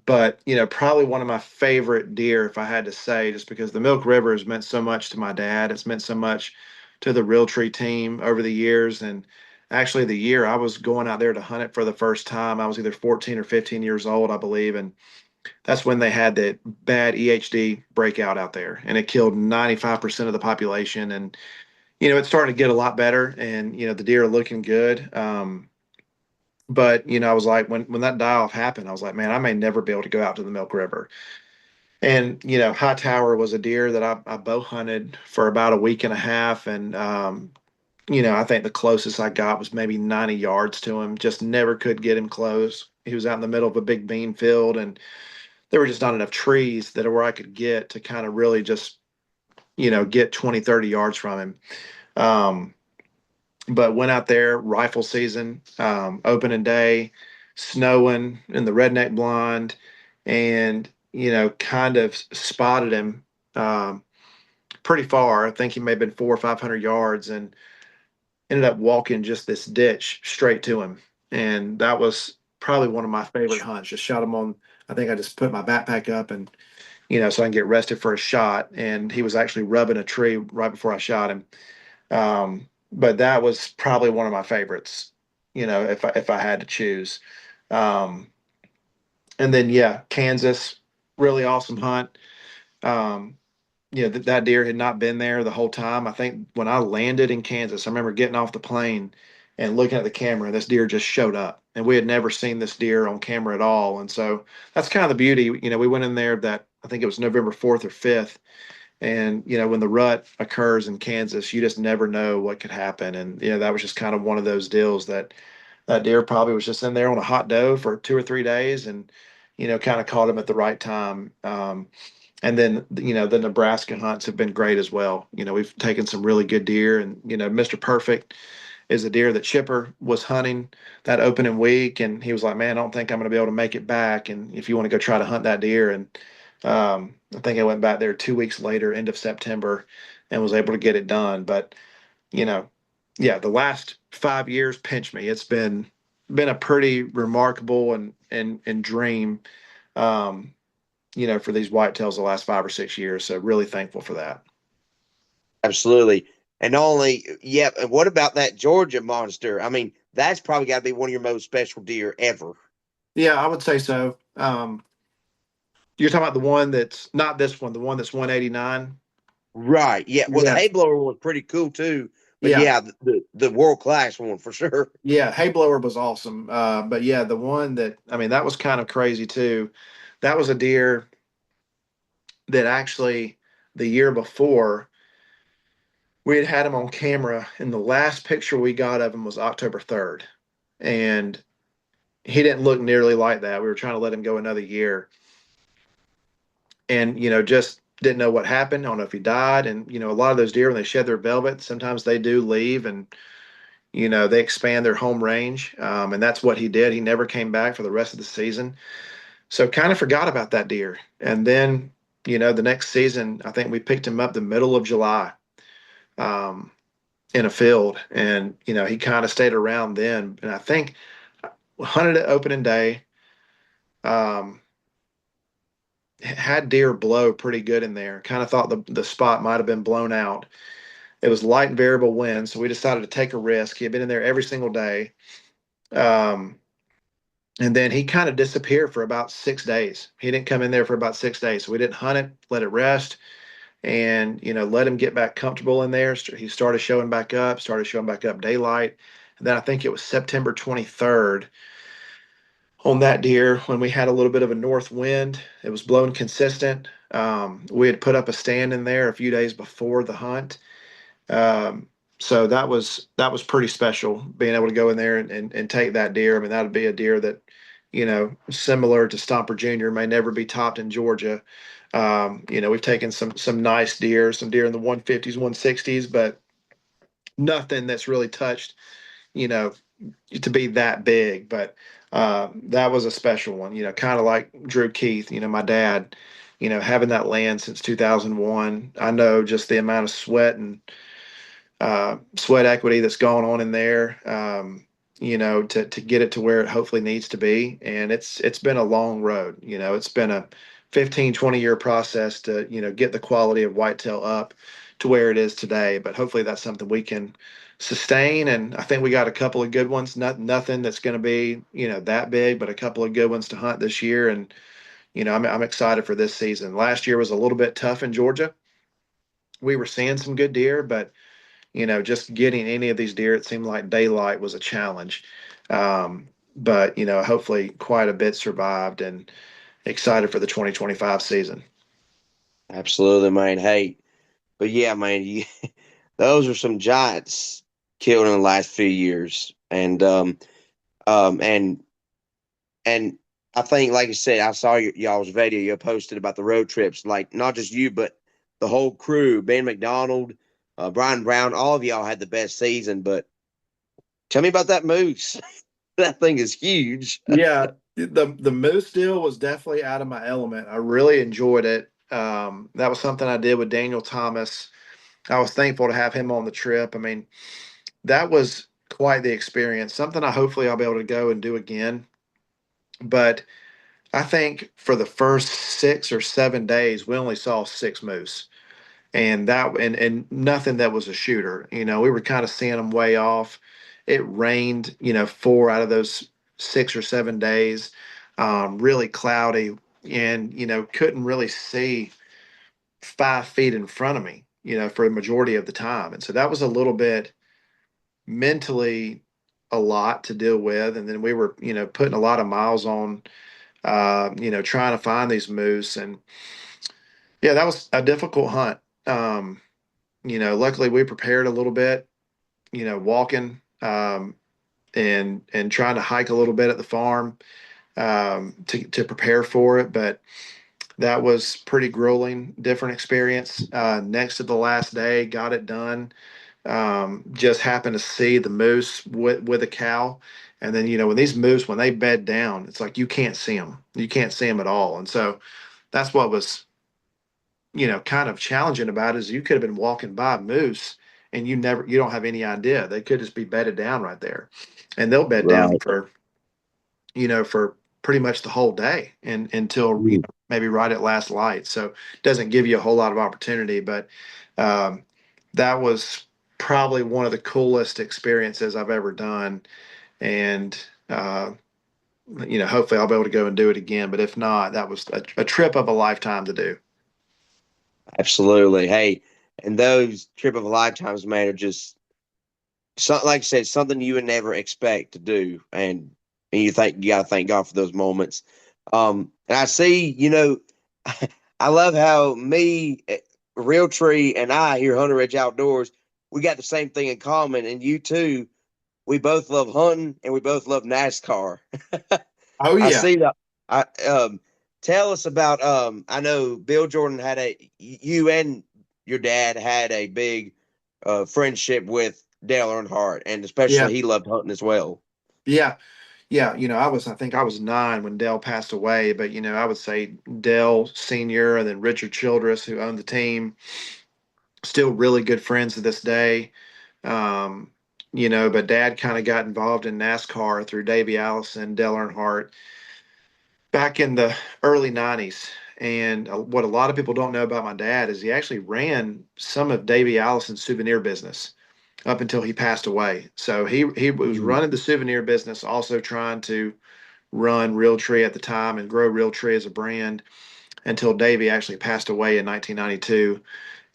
but probably one of my favorite deer, if I had to say, just because the Milk River has meant so much to my dad. It's meant so much to the Realtree team over the years. And actually, the year I was going out there to hunt it for the first time, I was either 14 or 15 years old, I believe. And that's when they had that bad EHD breakout out there, and it killed 95% of the population. And it's starting to get a lot better, and the deer are looking good. But I was like, when that die off happened, I was like, man, I may never be able to go out to the Milk River. And Hightower was a deer that I bow hunted for about a week and a half, and I think the closest I got was maybe 90 yards to him. Just never could get him close. He was out in the middle of a big bean field, and there were just not enough trees that where I could get to kind of really just get 20, 30 yards from him. Um, but went out there, rifle season, opening day, snowing in the redneck blind, and kind of spotted him pretty far. I think he may have been 400 or 500 yards, and ended up walking just this ditch straight to him. And that was probably one of my favorite hunts. Just shot him on. I think I just put my backpack up, and so I can get rested for a shot. And he was actually rubbing a tree right before I shot him. But that was probably one of my favorites, if I had to choose. Um, and then yeah, Kansas, really awesome hunt. Um, that deer had not been there the whole time. I think when I landed in Kansas, I remember getting off the plane and looking at the camera, and this deer just showed up. And we had never seen this deer on camera at all. And so that's kind of the beauty. We went in there that I think it was November 4th or 5th. And, when the rut occurs in Kansas, you just never know what could happen. And, that was just kind of one of those deals that deer probably was just in there on a hot doe for 2 or 3 days, and, kind of caught him at the right time. And then the Nebraska hunts have been great as well. We've taken some really good deer, and Mr. Perfect is a deer that Chipper was hunting that opening week, and he was like, "Man, I don't think I'm going to be able to make it back. And if you want to go try to hunt that deer," and I think I went back there 2 weeks later, end of September, and was able to get it done. But you know, yeah, the last 5 years pinch me. It's been a pretty remarkable and dream. Um, for these whitetails the last 5 or 6 years. So really thankful for that. Absolutely. And not only, yeah, and what about that Georgia monster? I mean, that's probably got to be one of your most special deer ever. Yeah, I would say so. You're talking about the one that's not this one, the one that's 189. Right. Yeah. Well, the Yeah, hay blower was pretty cool too. But yeah, yeah, the world class one for sure. yeah. Hay blower was awesome. But yeah, the one that I mean, that was kind of crazy too. That was a deer that actually the year before we had him on camera, and the last picture we got of him was October 3rd, and he didn't look nearly like that. We were trying to let him go another year, and just didn't know what happened. I don't know if he died. And a lot of those deer, when they shed their velvet, sometimes they do leave, and they expand their home range. And that's what he did. He never came back for the rest of the season. So kind of forgot about that deer. And then the next season, I think we picked him up the middle of July, um, in a field, and he kind of stayed around then. And I think hunted it opening day. Um, had deer blow pretty good in there. Kind of thought the spot might have been blown out. It was light and variable wind, so we decided to take a risk. He had been in there every single day. Um, and then he kind of disappeared for about 6 days. He didn't come in there for about 6 days. So we didn't hunt it, let it rest, and let him get back comfortable in there. He started showing back up daylight. And then I think it was September 23rd on that deer when we had a little bit of a north wind. It was blowing consistent. We had put up a stand in there a few days before the hunt. So that was pretty special being able to go in there and take that deer. I mean, that would be a deer that, similar to Stomper Jr. may never be topped in Georgia. We've taken some nice deer, some deer in the 150s, 160s, but nothing that's really touched, you know, to be that big. But that was a special one, kind of like Drew Keith, my dad, having that land since 2001. I know just the amount of sweat and sweat equity that's gone on in there. to get it to where it hopefully needs to be. And it's been a long road. It's been a 15-20 year process to, get the quality of whitetail up to where it is today. But hopefully that's something we can sustain. And I think we got a couple of good ones. Nothing that's going to be, that big, but a couple of good ones to hunt this year. And, I'm excited for this season. Last year was a little bit tough in Georgia. We were seeing some good deer, but just getting any of these deer, it seemed like daylight was a challenge. But hopefully quite a bit survived, and excited for the 2025 season. Absolutely, man. Hey, but yeah, man, those are some giants killed in the last few years, um, and and I think, like you said, I saw y'all's video you posted about the road trips. Like not just you, but the whole crew. Ben McDonald, Brian Brown, all of y'all had the best season. But tell me about that moose. That thing is huge. Yeah, the moose deal was definitely out of my element. I really enjoyed it. That was something I did with Daniel Thomas. I was thankful to have him on the trip. I mean, that was quite the experience. Something I hopefully I'll be able to go and do again. But I think for the first 6 or 7 days, we only saw 6 moose, and nothing that was a shooter. We were kind of seeing them way off. It rained, 4 out of those 6 or 7 days, really cloudy, and couldn't really see 5 feet in front of me, for a majority of the time, and so that was a little bit mentally a lot to deal with. And then we were, putting a lot of miles on, trying to find these moose. And yeah, that was a difficult hunt. Luckily we prepared a little bit, walking, and trying to hike a little bit at the farm, to prepare for it. But that was pretty grueling, different experience. Next to the last day, got it done. Just happened to see the moose with a cow. And then, when these moose, when they bed down, it's like you can't see them. You can't see them at all. And so that's what was, kind of challenging about it, is you could have been walking by a moose and you don't have any idea. They could just be bedded down right there. And they'll bed down Right. for pretty much the whole day, and until Mm. maybe right at last light. So it doesn't give you a whole lot of opportunity. But um, that was probably one of the coolest experiences I've ever done. And hopefully I'll be able to go and do it again. But if not, that was a trip of a lifetime to do. Absolutely. Hey, and those trip of lifetimes, man, are just something, like I said, something you would never expect to do, and you got to thank God for those moments. And I see, I love how Realtree, and I here, Hunter Ridge Outdoors, we got the same thing in common, and you too. We both love hunting, and we both love NASCAR. Oh I yeah, see that. I Tell us about. I know Bill Jordan had you and your dad had a big friendship with Dale Earnhardt, and yeah, especially he loved hunting as well. yeah. Yeah, I think I was 9 when Dell passed away. But I would say Dell Senior, and then Richard Childress, who owned the team, still really good friends to this day. Um, but Dad kind of got involved in NASCAR through Davey Allison, Dale Earnhardt back in the early '90s. And what a lot of people don't know about my dad is he actually ran some of Davey Allison's souvenir business up until he passed away. So he was Mm. running the souvenir business, also trying to run Realtree at the time and grow Realtree as a brand, until Davey actually passed away in 1992.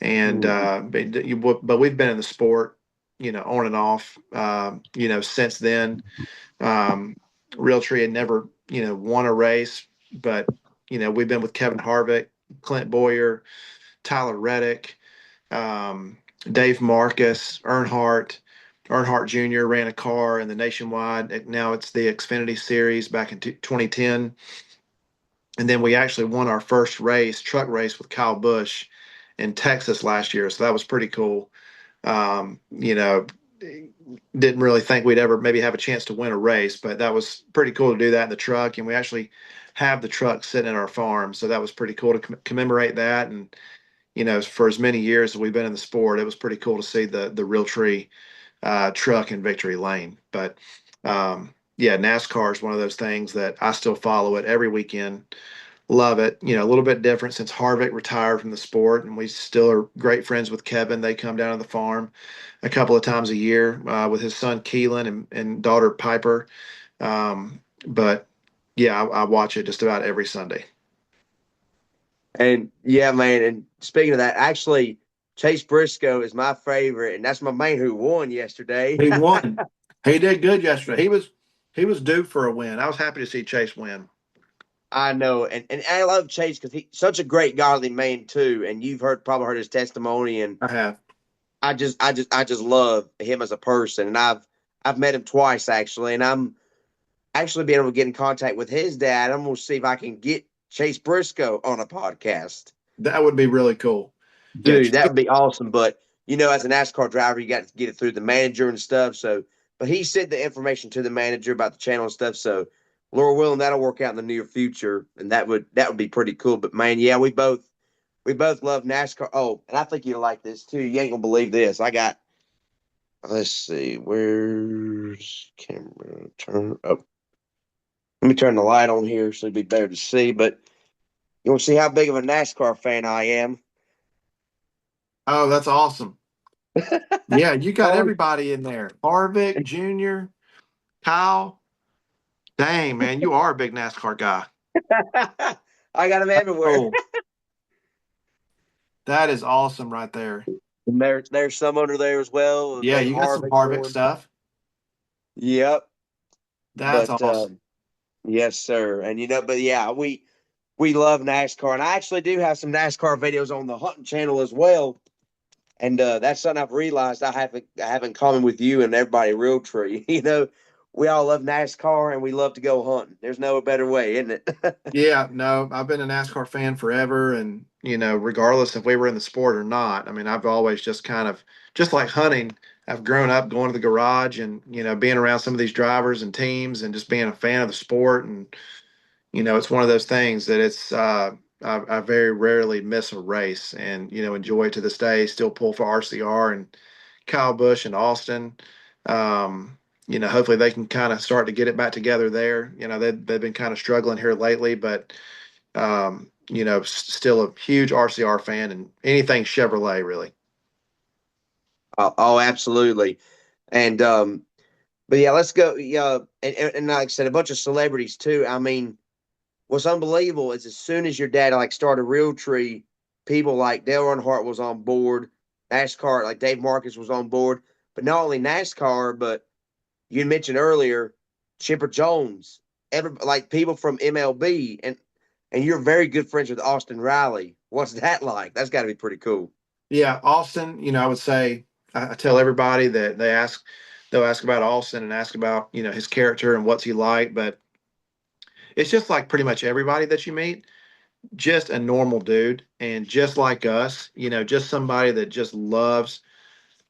And Mm. but we've been in the sport, on and off, since then. Um, Realtree had never, won a race, but we've been with Kevin Harvick, Clint Boyer, Tyler Reddick, um, Dave Marcus, Earnhardt. Earnhardt Jr. ran a car in the Nationwide. Now it's the Xfinity Series back in 2010. And then we actually won our first race, truck race, with Kyle Busch in Texas last year. So that was pretty cool. Um, you know, didn't really think we'd ever maybe have a chance to win a race, but that was pretty cool to do that in the truck. And we actually have the truck sitting in our farm. So that was pretty cool to commemorate that. And, for as many years as we've been in the sport, it was pretty cool to see the Realtree truck in Victory Lane. But Yeah, NASCAR is one of those things that I still follow it every weekend. Love it. A little bit different since Harvick retired from the sport, and we still are great friends with Kevin. They come down to the farm a couple of times a year with his son Keelan and daughter Piper. But yeah, I watch it just about every Sunday. And yeah, man. And speaking of that, actually, Chase Briscoe is my favorite, and that's my man who won yesterday. He won. He did good yesterday. He was due for a win. I was happy to see Chase win. I know, and I love Chase because he's such a great godly man too. And you've probably heard his testimony, and I have. I just love him as a person. And I've met him twice actually, and I'm actually being able to get in contact with his dad. I'm gonna see if I can get Chase Briscoe on a podcast. That would be really cool. Yeah, Dude, that would be awesome. But as a NASCAR driver, you got to get it through the manager and stuff. So, but he sent the information to the manager about the channel and stuff. So, Laura willing, that'll work out in the near future, and that would be pretty cool. But man, yeah, we both love NASCAR. Oh, and I think you'll like this too. You ain't gonna believe this. I got. Let's see, where's camera turn up? Let me turn the light on here so it'd be better to see. But you want to see how big of a NASCAR fan I am? oh, that's awesome. Yeah, you got Oh, everybody in there. Harvick, Junior, Kyle. Dang, man, you are a big NASCAR guy. I got them everywhere. Oh, that is awesome right there. And there's some under there as well. Yeah, Dave you got some Harvick Harvick one. stuff. Yep. That's But awesome. yes, sir. And but yeah, we love NASCAR, and I actually do have some NASCAR videos on the hunting channel as well. And that's something I've realized I have in common with you and everybody at Realtree. We all love NASCAR and we love to go hunting. There's no better way, isn't it? Yeah, no, I've been a NASCAR fan forever, and regardless if we were in the sport or not, I mean, I've always just kind of just like hunting. I've grown up going to the garage and being around some of these drivers and teams, and just being a fan of the sport. And it's one of those things that I very rarely miss a race, and enjoy it to this day. Still pull for RCR and Kyle Busch and Austin. Hopefully they can kind of start to get it back together there. They've been kind of struggling here lately, but still a huge RCR fan and anything Chevrolet really. Oh, absolutely. And but yeah, let's go. Yeah, and like I said, a bunch of celebrities too. I mean, what's unbelievable is as soon as your dad like started Realtree, people like Dale Earnhardt was on board, NASCAR like Dave Marcus was on board, but not only NASCAR, but you mentioned earlier Chipper Jones, like people from MLB, and you're very good friends with Austin Riley. What's that like? That's got to be pretty cool. Yeah, Austin, I would say I tell everybody that they'll ask about Austin and ask about, his character and what's he like, but it's just like pretty much everybody that you meet, just a normal dude and just like us, just somebody that just loves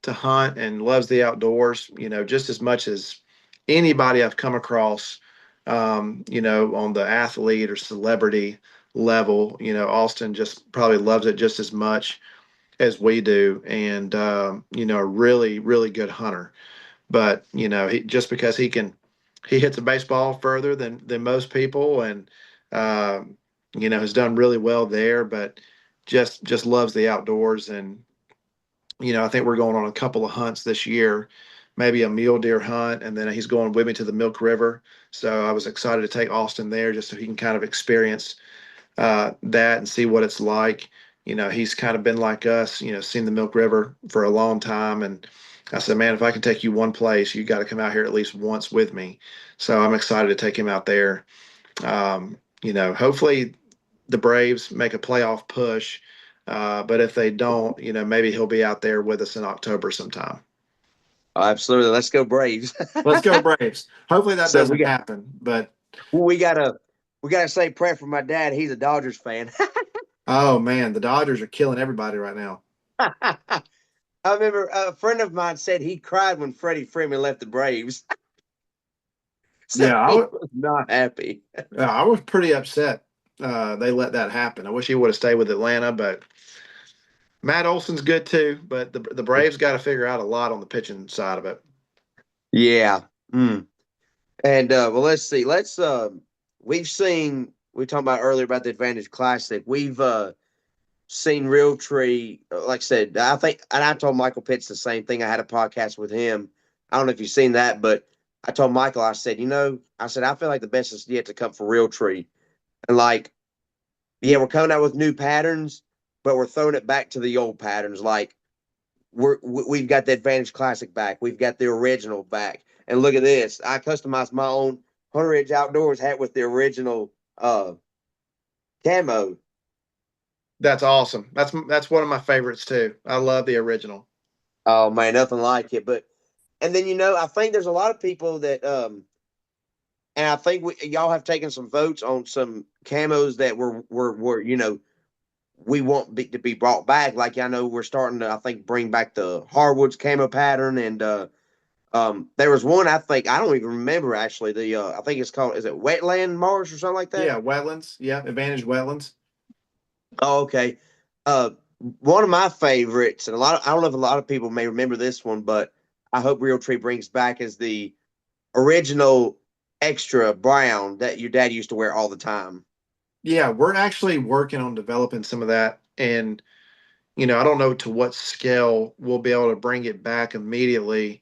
to hunt and loves the outdoors, just as much as anybody I've come across, on the athlete or celebrity level. Austin just probably loves it just as much as we do, and a really, really good hunter. But he just because he hits a baseball further than most people, and uh, has done really well there. But just loves the outdoors, and I think we're going on a couple of hunts this year, maybe a mule deer hunt, and then he's going with me to the Milk River. So I was excited to take Austin there just so he can kind of experience that and see what it's like. He's kind of been like us, seen the Milk River for a long time. And I said, man, if I can take you one place, you got to come out here at least once with me. So I'm excited to take him out there. Hopefully the Braves make a playoff push. But if they don't, maybe he'll be out there with us in October sometime. Absolutely. Let's go Braves. Let's go Braves. Hopefully that So we doesn't got happen. But we gotta we gotta say prayer for my dad. He's a Dodgers fan. oh man, the Dodgers are killing everybody right now. I remember a friend of mine said he cried when Freddie Freeman left the Braves. So Yeah, he was not happy. I was pretty upset they let that happen. I wish he would have stayed with Atlanta, but Matt Olson's good too. But the Braves got to figure out a lot on the pitching side of it. Yeah. Mm. And well, let's see. We've seen we talked about earlier about the Advantage Classic. We've seen Realtree. Like I said, I think, and I told Michael Pitts the same thing. I had a podcast with him. I don't know if you've seen that, but I told Michael, I said, I said I feel like the best is yet to come for Realtree, and like, yeah, we're coming out with new patterns, but we're throwing it back to the old patterns. Like we've got the Advantage Classic back. We've got the original back. And look at this. I customized my own Hunter Edge Outdoors hat with the original camo. That's awesome. That's one of my favorites too. I love the original. Oh man, nothing like it. But and then I think there's a lot of people that and I think y'all have taken some votes on some camos that were we want to be brought back. Like I know we're starting to I think bring back the hardwoods camo pattern and there was one I think I don't even remember actually. The I think it's called is it Wetland Marsh or something like that? Yeah, wetlands. Yeah, advantage wetlands. Oh, okay. Uh, one of my favorites, and I don't know if a lot of people may remember this one, but I hope Realtree brings back is the original extra brown that your dad used to wear all the time. Yeah, we're actually working on developing some of that, and I don't know to what scale we'll be able to bring it back immediately,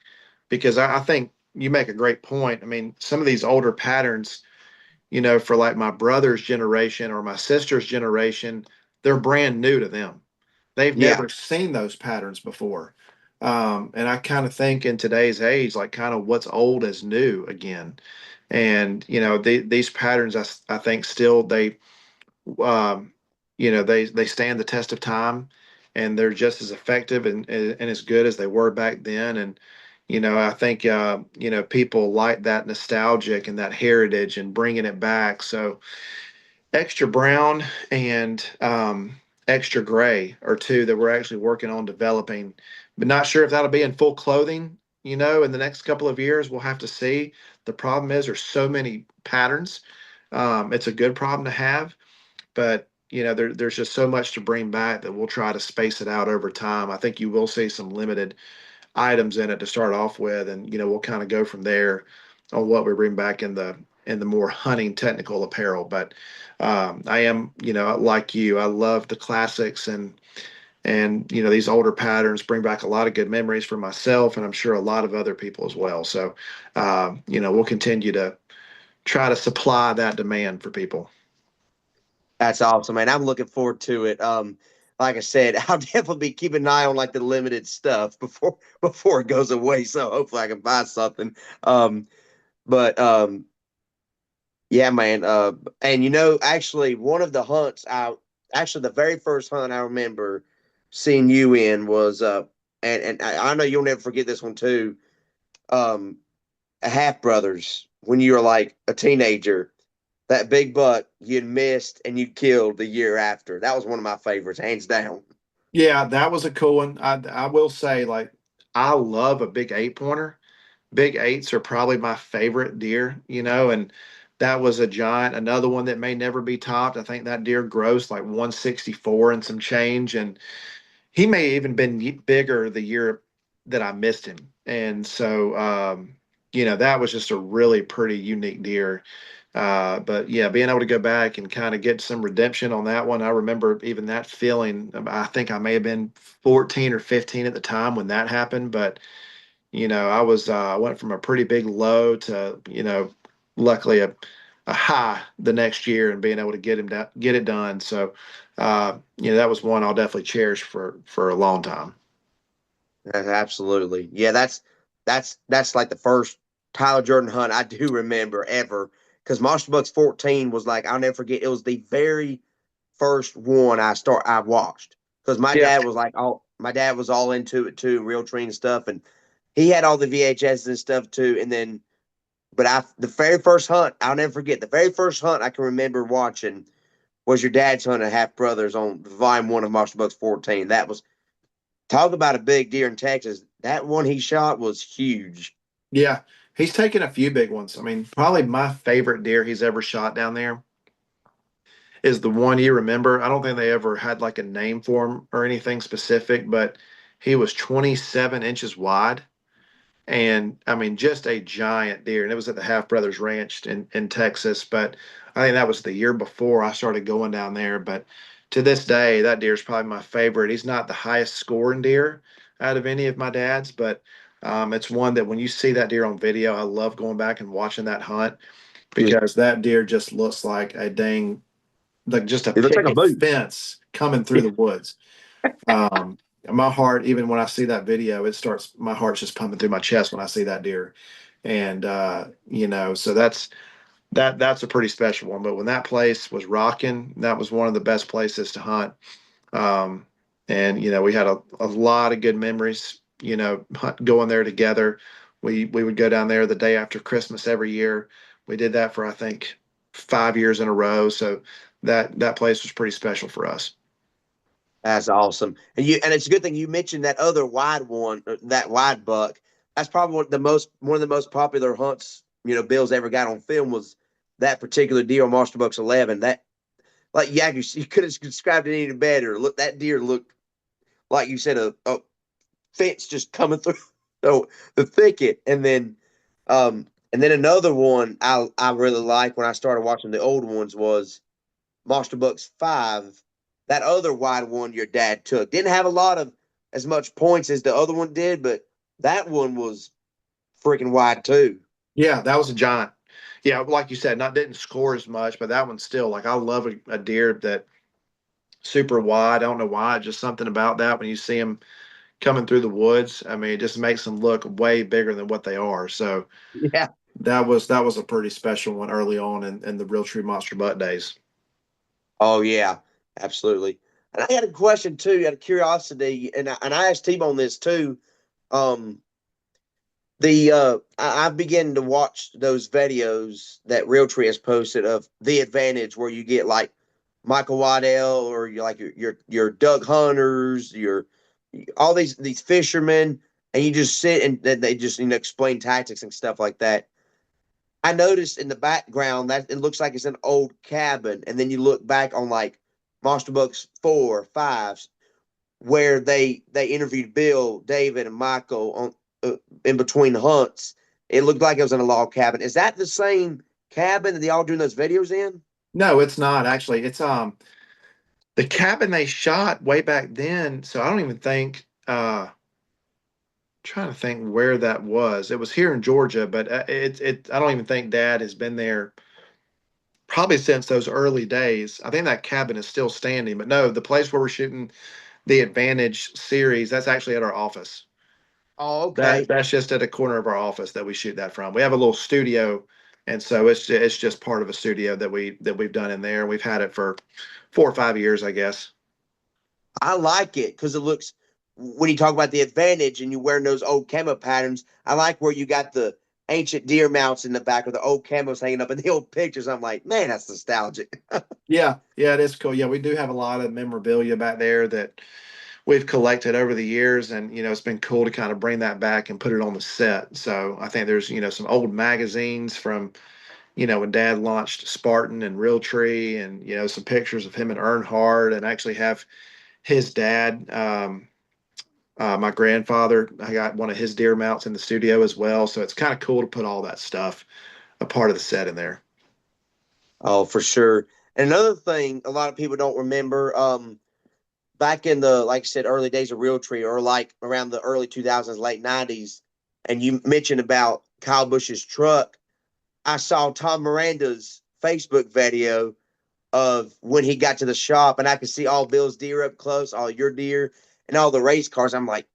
because I think you make a great point. I mean, some of these older patterns, for like my brother's generation or my sister's generation, they're brand new to them. They've Yeah, never seen those patterns before. And I kind of think in today's age, like kind of what's old is new again. And, these patterns, I think still um, they stand the test of time, and they're just as effective and as good as they were back then. And, I think, people like that nostalgic and that heritage and bringing it back. So, extra brown and extra gray are two that we're actually working on developing, but not sure if that'll be in full clothing. In the next couple of years, we'll have to see. The problem is there's so many patterns. It's a good problem to have, but there's just so much to bring back that we'll try to space it out over time. I think you will see some limited items in it to start off with, and we'll kind of go from there on what we bring back in the more hunting technical apparel. But I am, like you, I love the classics, and these older patterns bring back a lot of good memories for myself, and I'm sure a lot of other people as well. So we'll continue to try to supply that demand for people. that's awesome, man. I'm looking forward to it. Like I said, I'll definitely be keeping an eye on like the limited stuff before it goes away. So hopefully I can buy something. But Yeah, man. And actually, one of the hunts actually the very first hunt I remember seeing you in was and I know you'll never forget this one too. Um, Half Brothers when you were like a teenager, that big buck you'd missed and you killed the year after. That was one of my favorites, hands down. Yeah, that was a cool one. I will say, like, I love a big 8 pointer. Big eights are probably my favorite deer, and that was a giant, another one that may never be topped. I think that deer grossed like 164 and some change, and he may even been bigger the year that I missed him. And so, that was just a really pretty unique deer. But yeah, being able to go back and kind of get some redemption on that one, I remember even that feeling. I think I may have been 14 or 15 at the time when that happened, but I went from a pretty big low to, luckily a high the next year and being able to get it done. So, that was one I'll definitely cherish for a long time. Absolutely. Yeah, that's like the first Tyler Jordan hunt I do remember ever. Because Monster Bucks 14 was like I'll never forget. It was the very first one I watched. Because Yeah. my dad was all into it too, real train and stuff, and he had all the VHS and stuff too. And then but the very first hunt, I'll never forget, the very first hunt I can remember watching was your dad's hunt of Half Brothers on volume one of Monster Bucks 14. That was talk about a big deer in Texas. That one he shot was huge. Yeah. He's taken a few big ones. I mean, probably my favorite deer he's ever shot down there is the one you remember. I don't think they ever had like a name for him or anything specific, but he was 27 inches wide. and I mean, just a giant deer. And it was at the Half Brothers Ranch in Texas. But I think that was the year before I started going down there. But to this day, that deer is probably my favorite. He's not the highest scoring deer out of any of my dad's, but it's one that when you see that deer on video, I love going back and watching that hunt Mm. because that deer just looks like a dang, like just a It looks like a picket moose. fence coming through the woods. Um, my heart, even when I see that video, my heart's just pumping through my chest when I see that deer. And, so that's a pretty special one. But when that place was rocking, that was one of the best places to hunt. Um, and, we had a lot of good memories, going there together. We would go down there the day after Christmas every year. We did that for, I think, 5 years in a row. So that place was pretty special for us. That's awesome. And it's a good thing you mentioned that other wide one, that wide buck. That's probably one of the most popular hunts, Bill's ever got on film was that particular deer on Monster Bucks 11. That like yeah, you could have described it any better. Look, that deer looked like you said a fence just coming through the thicket. And then another one I really like when I started watching the old ones was Monster Bucks 5. That other wide one your dad took didn't have a lot of as much points as the other one did, but that one was freaking wide too. Yeah, that was a giant. Yeah, like you said, not didn't score as much, but that one still like I love a deer that super wide. I don't know why, just something about that when you see them coming through the woods. I mean, it just makes them look way bigger than what they are. So Yeah. that was a pretty special one early on in the Realtree Monster Butt days. Oh yeah, absolutely. And I had a question too, out of curiosity, and I asked T-Bone this too. Um, I began to watch those videos that Realtree has posted of the advantage where you get like Michael Waddell or you like your Doug Hunters, your all these fishermen, and you just sit and they just explain tactics and stuff like that. I noticed in the background that it looks like it's an old cabin, and then you look back on like Monster Books 4, 5, where they interviewed Bill, David, and Michael on in between hunts. It looked like it was in a log cabin. Is that the same cabin that they all doing those videos in? No, it's not actually. It's the cabin they shot way back then. So I don't even think trying to think where that was. It was here in Georgia, but I don't even think Dad has been there probably since those early days. I think that cabin is still standing, but no, the place where we're shooting the Advantage series, that's actually at our office. Oh, That okay. that's just at a corner of our office that we shoot that from. We have a little studio, and so it's just part of a studio that we've done in there. We've had it for 4 or 5 years, I guess. I like it because it looks when you talk about the advantage and you wearing those old camo patterns. I like where you got the ancient deer mounts in the back or the old camos hanging up in the old pictures. I'm like, man, that's nostalgic. Yeah, yeah, it is cool. Yeah, we do have a lot of memorabilia back there that we've collected over the years, and it's been cool to kind of bring that back and put it on the set. So I think there's some old magazines from when Dad launched Spartan and Realtree, and some pictures of him and Earnhardt, and actually have his dad, my grandfather. I got one of his deer mounts in the studio as well, so it's kind of cool to put all that stuff a part of the set in there. Oh, for sure. And another thing, a lot of people don't remember. Back in the like I said, early days of Realtree, or like around the early 2000s, late 90s, and you mentioned about Kyle Busch's truck. I saw Tom Miranda's Facebook video of when he got to the shop, and I could see all Bill's deer up close, all your deer, and all the race cars. I'm like,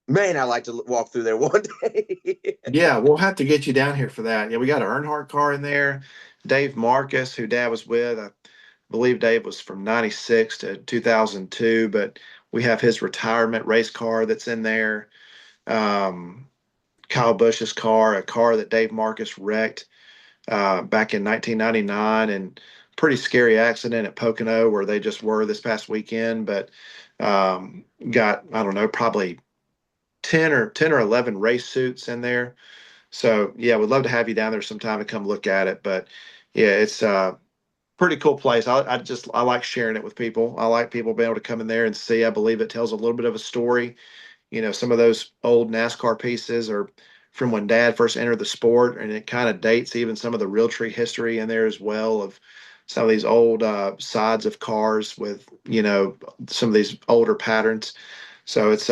man, I like to walk through there one day. Yeah, we'll have to get you down here for that. Yeah, we got an Earnhardt car in there. Dave Marcus, who Dad was with, I believe Dave was from 96 to 2002, but we have his retirement race car that's in there. Um, Kyle Busch's car, a car that Dave Marcus wrecked back in 1999, and pretty scary accident at Pocono where they just were this past weekend, but got, I don't know, probably 10 or 11 race suits in there. So yeah, we'd love to have you down there sometime to come look at it. But yeah, it's a pretty cool place. I like sharing it with people. I like people being able to come in there and see. I believe it tells a little bit of a story. Some of those old NASCAR pieces are from when Dad first entered the sport, and it kind of dates even some of the Realtree history in there as well of some of these old sides of cars with some of these older patterns. So it's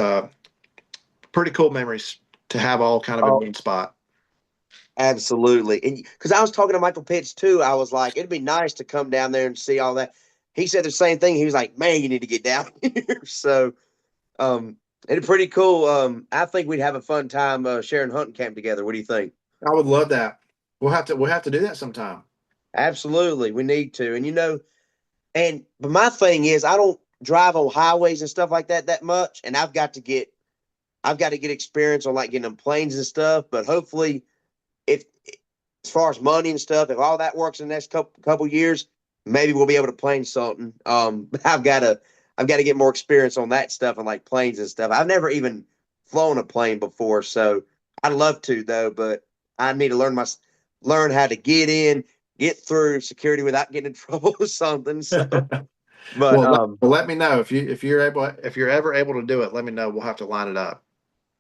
pretty cool memories to have all kind of in Oh, one spot. absolutely. And because I was talking to Michael Pitts too, I was like, it'd be nice to come down there and see all that. He said the same thing. He was like, man, you need to get down here. So, it's pretty cool. I think we'd have a fun time sharing hunting camp together. What do you think? I would love that. We'll have to do that sometime. Absolutely, we need to. And but my thing is, I don't drive on highways and stuff like that much, and I've got to get experience on like getting on planes and stuff. But hopefully, if as far as money and stuff, if all that works in the next couple years, maybe we'll be able to plane something. I've got to get more experience on that stuff and like planes and stuff. I've never even flown a plane before, so I'd love to though. But I need to learn how to get in, get through security without getting in trouble or something. So, but Let me know if you're ever able to do it. Let me know. We'll have to line it up.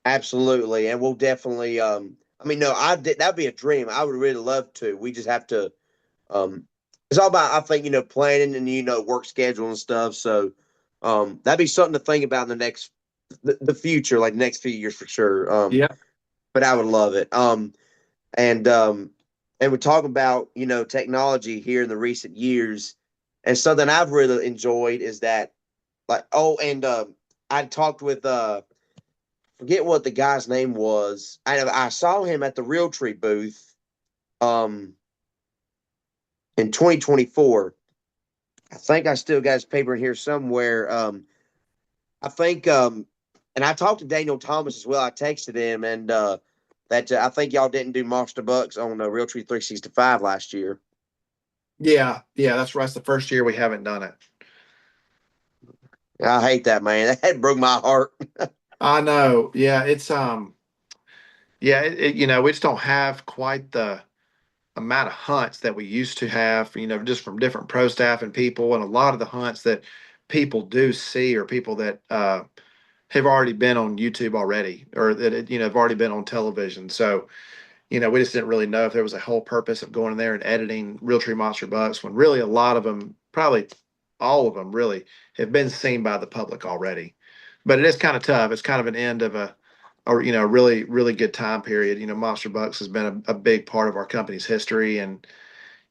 absolutely, and we'll definitely. I mean, no, I did. That'd be a dream. I would really love to. We just have to. Um, it's all about, I think, planning and work schedule and stuff. So, that'd be something to think about in the future, like next few years for sure. Yeah. But I would love it. And we're talking about technology here in the recent years, and something I've really enjoyed is that, like, oh, and I talked with forget what the guy's name was. I saw him at the Realtree booth um in 2024. I think I still got his paper in here somewhere. I think and I talked to Daniel Thomas as well. I texted him, and that I think y'all didn't do Monster Bucks on Realtree 365 last year. Yeah, yeah, that's right. It's the first year we haven't done it. I hate that, man. That broke my heart. I know. Yeah, it's yeah, we just don't have quite the amount of hunts that we used to have, just from different pro staff and people, and a lot of the hunts that people do see are people that have already been on YouTube already, or that have already been on television. So we just didn't really know if there was a whole purpose of going in there and editing Realtree Monster Bucks when really a lot of them, probably all of them, really have been seen by the public already. But it is kind of tough. It's kind of an end of a really really good time period. Monster Bucks has been a big part of our company's history, and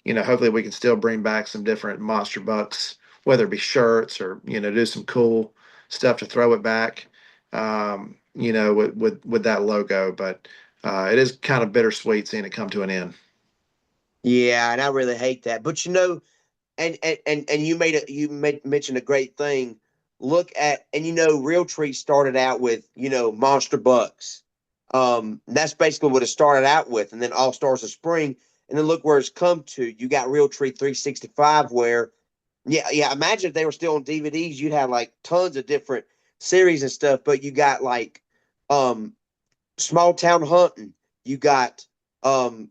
hopefully we can still bring back some different Monster Bucks, whether it be shirts or do some cool stuff to throw it back, with that logo. But it is kind of bittersweet seeing it come to an end. Yeah, and I really hate that. But and you mentioned a great thing. Look at, and Realtree started out with Monster Bucks. That's basically what it started out with, and then All Stars of Spring, and then look where it's come to. You got Realtree 365, where yeah. Imagine if they were still on DVDs, you'd have like tons of different series and stuff. But you got like um Small Town Hunting. You got um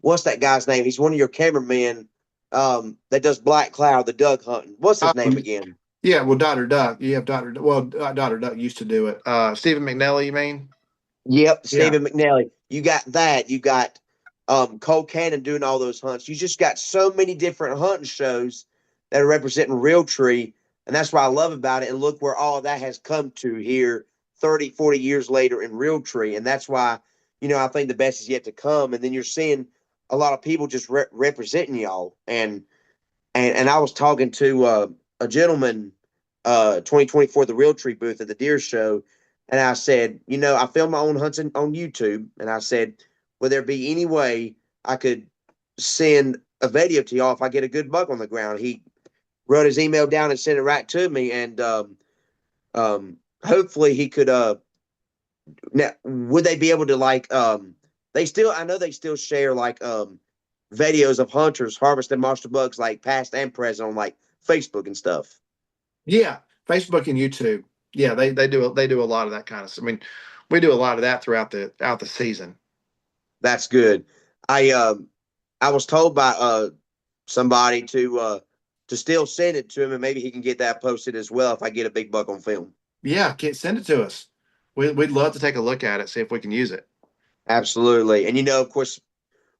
what's that guy's name? He's one of your cameramen that does Black Cloud, the Doug hunting. What's his name Um, again? yeah, well, Dr. Duck, you have Dr. Duck used to do it. Stephen McNelly, you mean? Yep, Yeah. Stephen McNally. You got that. You got Cole Cannon doing all those hunts. You just got so many different hunting shows that are representing Realtree, and that's what I love about it. And look where all of that has come to here 30, 40 years later in Realtree. And that's why, I think the best is yet to come. And then you're seeing a lot of people just representing y'all. And I was talking to a gentleman 2024 the Realtree booth at the deer show, and I said, I film my own hunts on YouTube, and I said, would there be any way I could send a video to y'all if I get a good buck on the ground? He wrote his email down and sent it right to me, and hopefully he could. Now, would they be able to like? I know they still share like videos of hunters harvesting monster bugs, like past and present, on like Facebook and stuff. Yeah, Facebook and YouTube. Yeah, they do a lot of that kind of stuff. I mean, we do a lot of that throughout the season. That's good. I was told by somebody to still send it to him, and maybe he can get that posted as well if I get a big buck on film. Yeah, can send it to us. We'd love to take a look at it, see if we can use it. Absolutely. And of course,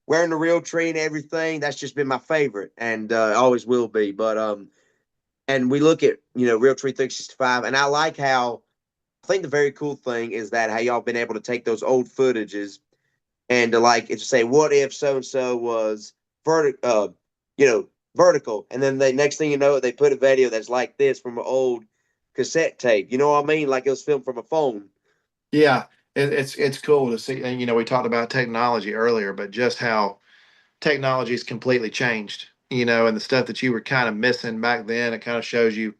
wearing the real tree and everything, that's just been my favorite and always will be. But and we look at, Real Tree 365, and I like how I think the very cool thing is that how y'all been able to take those old footages and to like it's say, what if so and so was vertical, you know, vertical, and then they next thing you know, they put a video that's like this from an old cassette tape. You know what I mean? Like it was filmed from a phone. Yeah, it's cool to see. And we talked about technology earlier, but just how technology's completely changed. And the stuff that you were kind of missing back then, it kind of shows you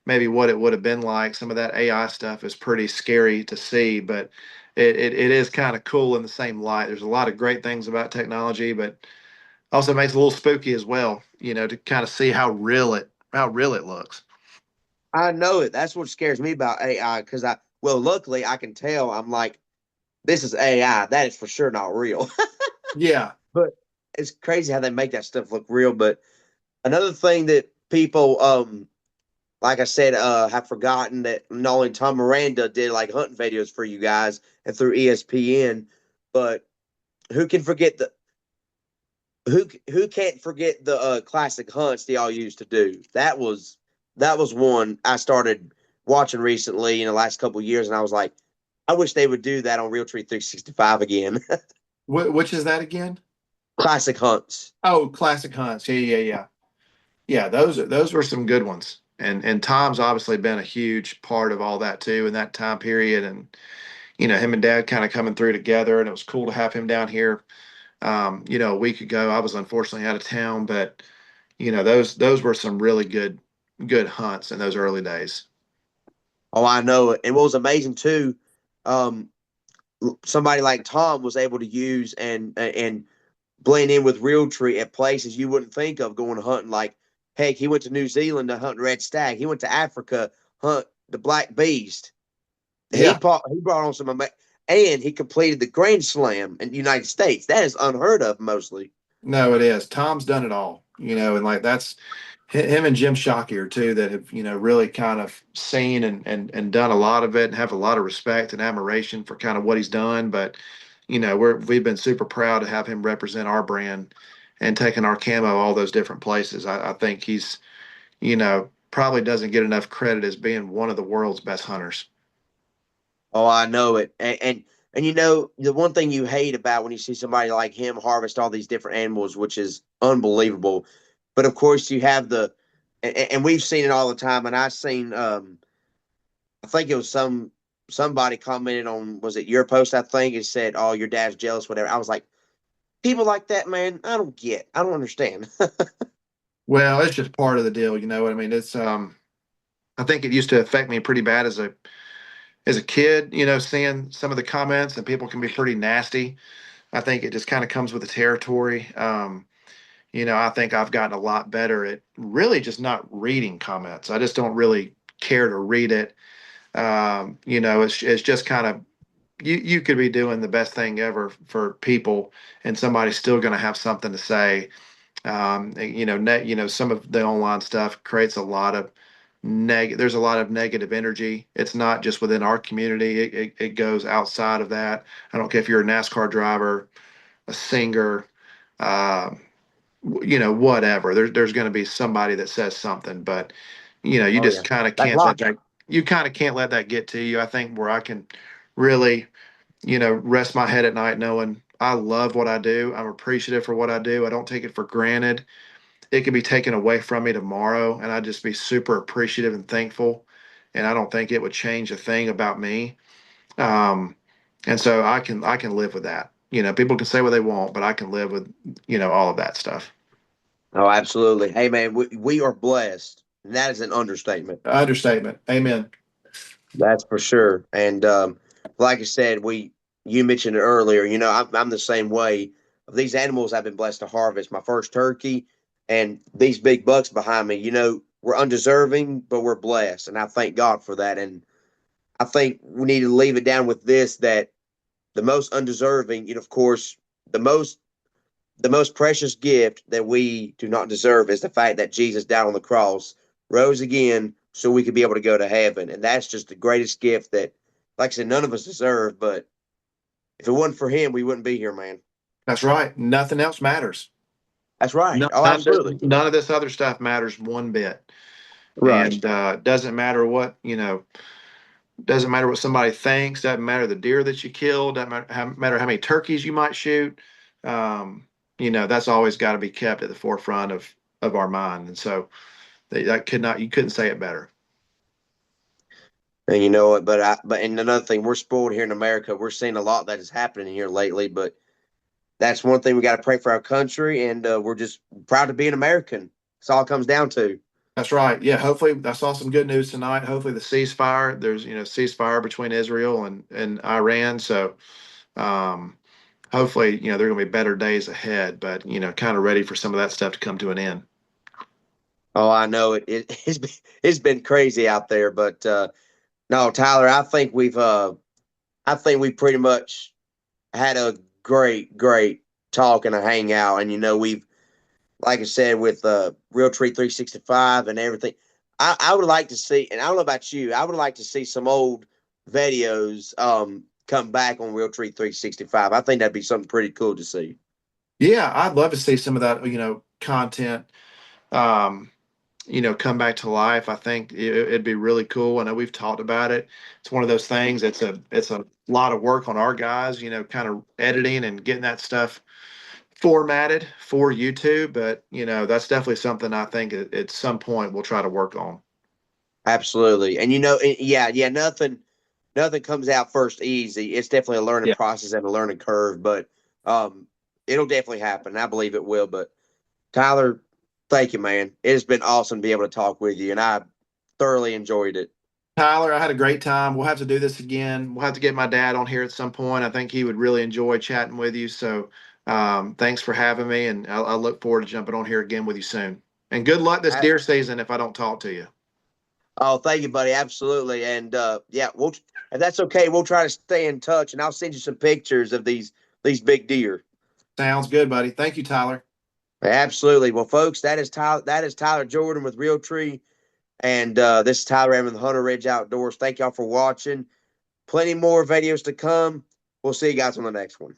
maybe what it would have been like. Some of that AI stuff is pretty scary to see, but it is kind of cool in the same light. There's a lot of great things about technology, but also makes it a little spooky as well. To kind of see how real it looks. I know it. That's what scares me about AI because well, luckily I can tell. I'm like, this is AI. That is for sure not real. Yeah. But it's crazy how they make that stuff look real. But another thing that people, like I said, have forgotten that not only Tom Miranda did like hunting videos for you guys and through ESPN, but who can forget the who can't forget the classic hunts they all used to do? That was one I started watching recently in the last couple of years, and I was like, I wish they would do that on Realtree 365 again. Which is that again? Classic hunts. Oh, classic hunts. Yeah, yeah, yeah. Yeah, those were some good ones. And Tom's obviously been a huge part of all that too in that time period. And him and Dad kind of coming through together, and it was cool to have him down here. A week ago, I was unfortunately out of town, but those were some really good hunts in those early days. Oh, I know it. And what was amazing too, um, somebody like Tom was able to use and blend in with Realtree at places you wouldn't think of going hunting. Like, heck, he went to New Zealand to hunt red stag. He went to Africa hunt the black beast. Yeah, He brought on and he completed the Grand Slam in the United States. That is unheard of mostly. no, it is. Tom's done it all, and like that's him and Jim Shockey too that have really kind of seen and done a lot of it and have a lot of respect and admiration for kind of what he's done. But we've been super proud to have him represent our brand and taking our camo all those different places. I think he's probably doesn't get enough credit as being one of the world's best hunters. Oh, I know it. And the one thing you hate about when you see somebody like him harvest all these different animals, which is unbelievable. But of course, you have and we've seen it all the time. And I've seen, I think it was somebody commented on, was it your post? I think it said, "Oh, your dad's jealous," whatever. I was like, people like that, man. I don't understand. Well, it's just part of the deal, you know what I mean? It's I think it used to affect me pretty bad as a kid, seeing some of the comments and people can be pretty nasty. I think it just kind of comes with the territory. I think I've gotten a lot better at really just not reading comments. I just don't really care to read it. It's just kind of you could be doing the best thing ever for people, and somebody's still going to have something to say. Some of the online stuff creates a lot of there's a lot of negative energy. It's not just within our community. It goes outside of that. I don't care if you're a NASCAR driver, a singer, um, whatever. There's going to be somebody that says something, but you Oh just yeah, kind of that's can't let life. that you kind of can't let that get to you. I think where I can really, rest my head at night knowing I love what I do. I'm appreciative for what I do. I don't take it for granted. It could be taken away from me tomorrow, and I'd just be super appreciative and thankful. And I don't think it would change a thing about me. Um, and so I can live with that. People can say what they want, but I can live with all of that stuff. Oh, absolutely. Hey, man, we are blessed. And that is an understatement. Understatement. Amen. That's for sure. And like I said, you mentioned it earlier. I'm the same way. Of these animals I've been blessed to harvest, my first turkey, and these big bucks behind me. We're undeserving, but we're blessed, and I thank God for that. And I think we need to leave it down with this: that the most undeserving, of course, the most the most precious gift that we do not deserve is the fact that Jesus died on the cross, rose again, so we could be able to go to heaven. And that's just the greatest gift that like I said, none of us deserve. But if it wasn't for him, we wouldn't be here, man. That's right. Nothing else matters. That's right. Oh, absolutely. None of this other stuff matters one bit. Right. And doesn't matter what, doesn't matter what somebody thinks, doesn't matter the deer that you killed, doesn't matter how many turkeys you might shoot. Um, that's always got to be kept at the forefront of our mind. And so that could not, you couldn't say it better. And you know what? But and another thing, we're spoiled here in America. We're seeing a lot that is happening here lately. But that's one thing we got to pray for our country, and we're just proud to be an American. That's all it comes down to. That's right. Yeah. Hopefully, I saw some good news tonight. Hopefully, the ceasefire. There's ceasefire between Israel and Iran. So um, hopefully, there are going to be better days ahead. But kind of ready for some of that stuff to come to an end. Oh, I know it's been crazy out there, but no, Tyler, I think we pretty much had a great talk and a hangout, and we've like I said with Realtree 365 and everything. I would like to see, and I don't know about you, I would like to see some old videos come back on Realtree 365. I think that'd be something pretty cool to see. Yeah, I'd love to see some of that, content, um, come back to life. I think it'd be really cool. I know we've talked about it. It's one of those things. It's a lot of work on our guys, kind of editing and getting that stuff formatted for YouTube. But that's definitely something I think at some point we'll try to work on. Absolutely, and yeah, nothing comes out first easy. It's definitely a learning Yeah. process and a learning curve, but um, it'll definitely happen. I believe it will. But Tyler, thank you, man. It has been awesome to be able to talk with you, and I thoroughly enjoyed it. Tyler, I had a great time. We'll have to do this again. We'll have to get my dad on here at some point. I think he would really enjoy chatting with you. So, thanks for having me, and I look forward to jumping on here again with you soon. And good luck this I, deer season if I don't talk to you. oh, thank you, buddy. Absolutely, and yeah, if that's okay, we'll try to stay in touch, and I'll send you some pictures of these big deer. Sounds good, buddy. Thank you, Tyler. Absolutely. Well, folks, that is Tyler. That is Tyler Jordan with Realtree, and this is Tyler Raymond with Hunter Ridge Outdoors. Thank y'all for watching. Plenty more videos to come. We'll see you guys on the next one.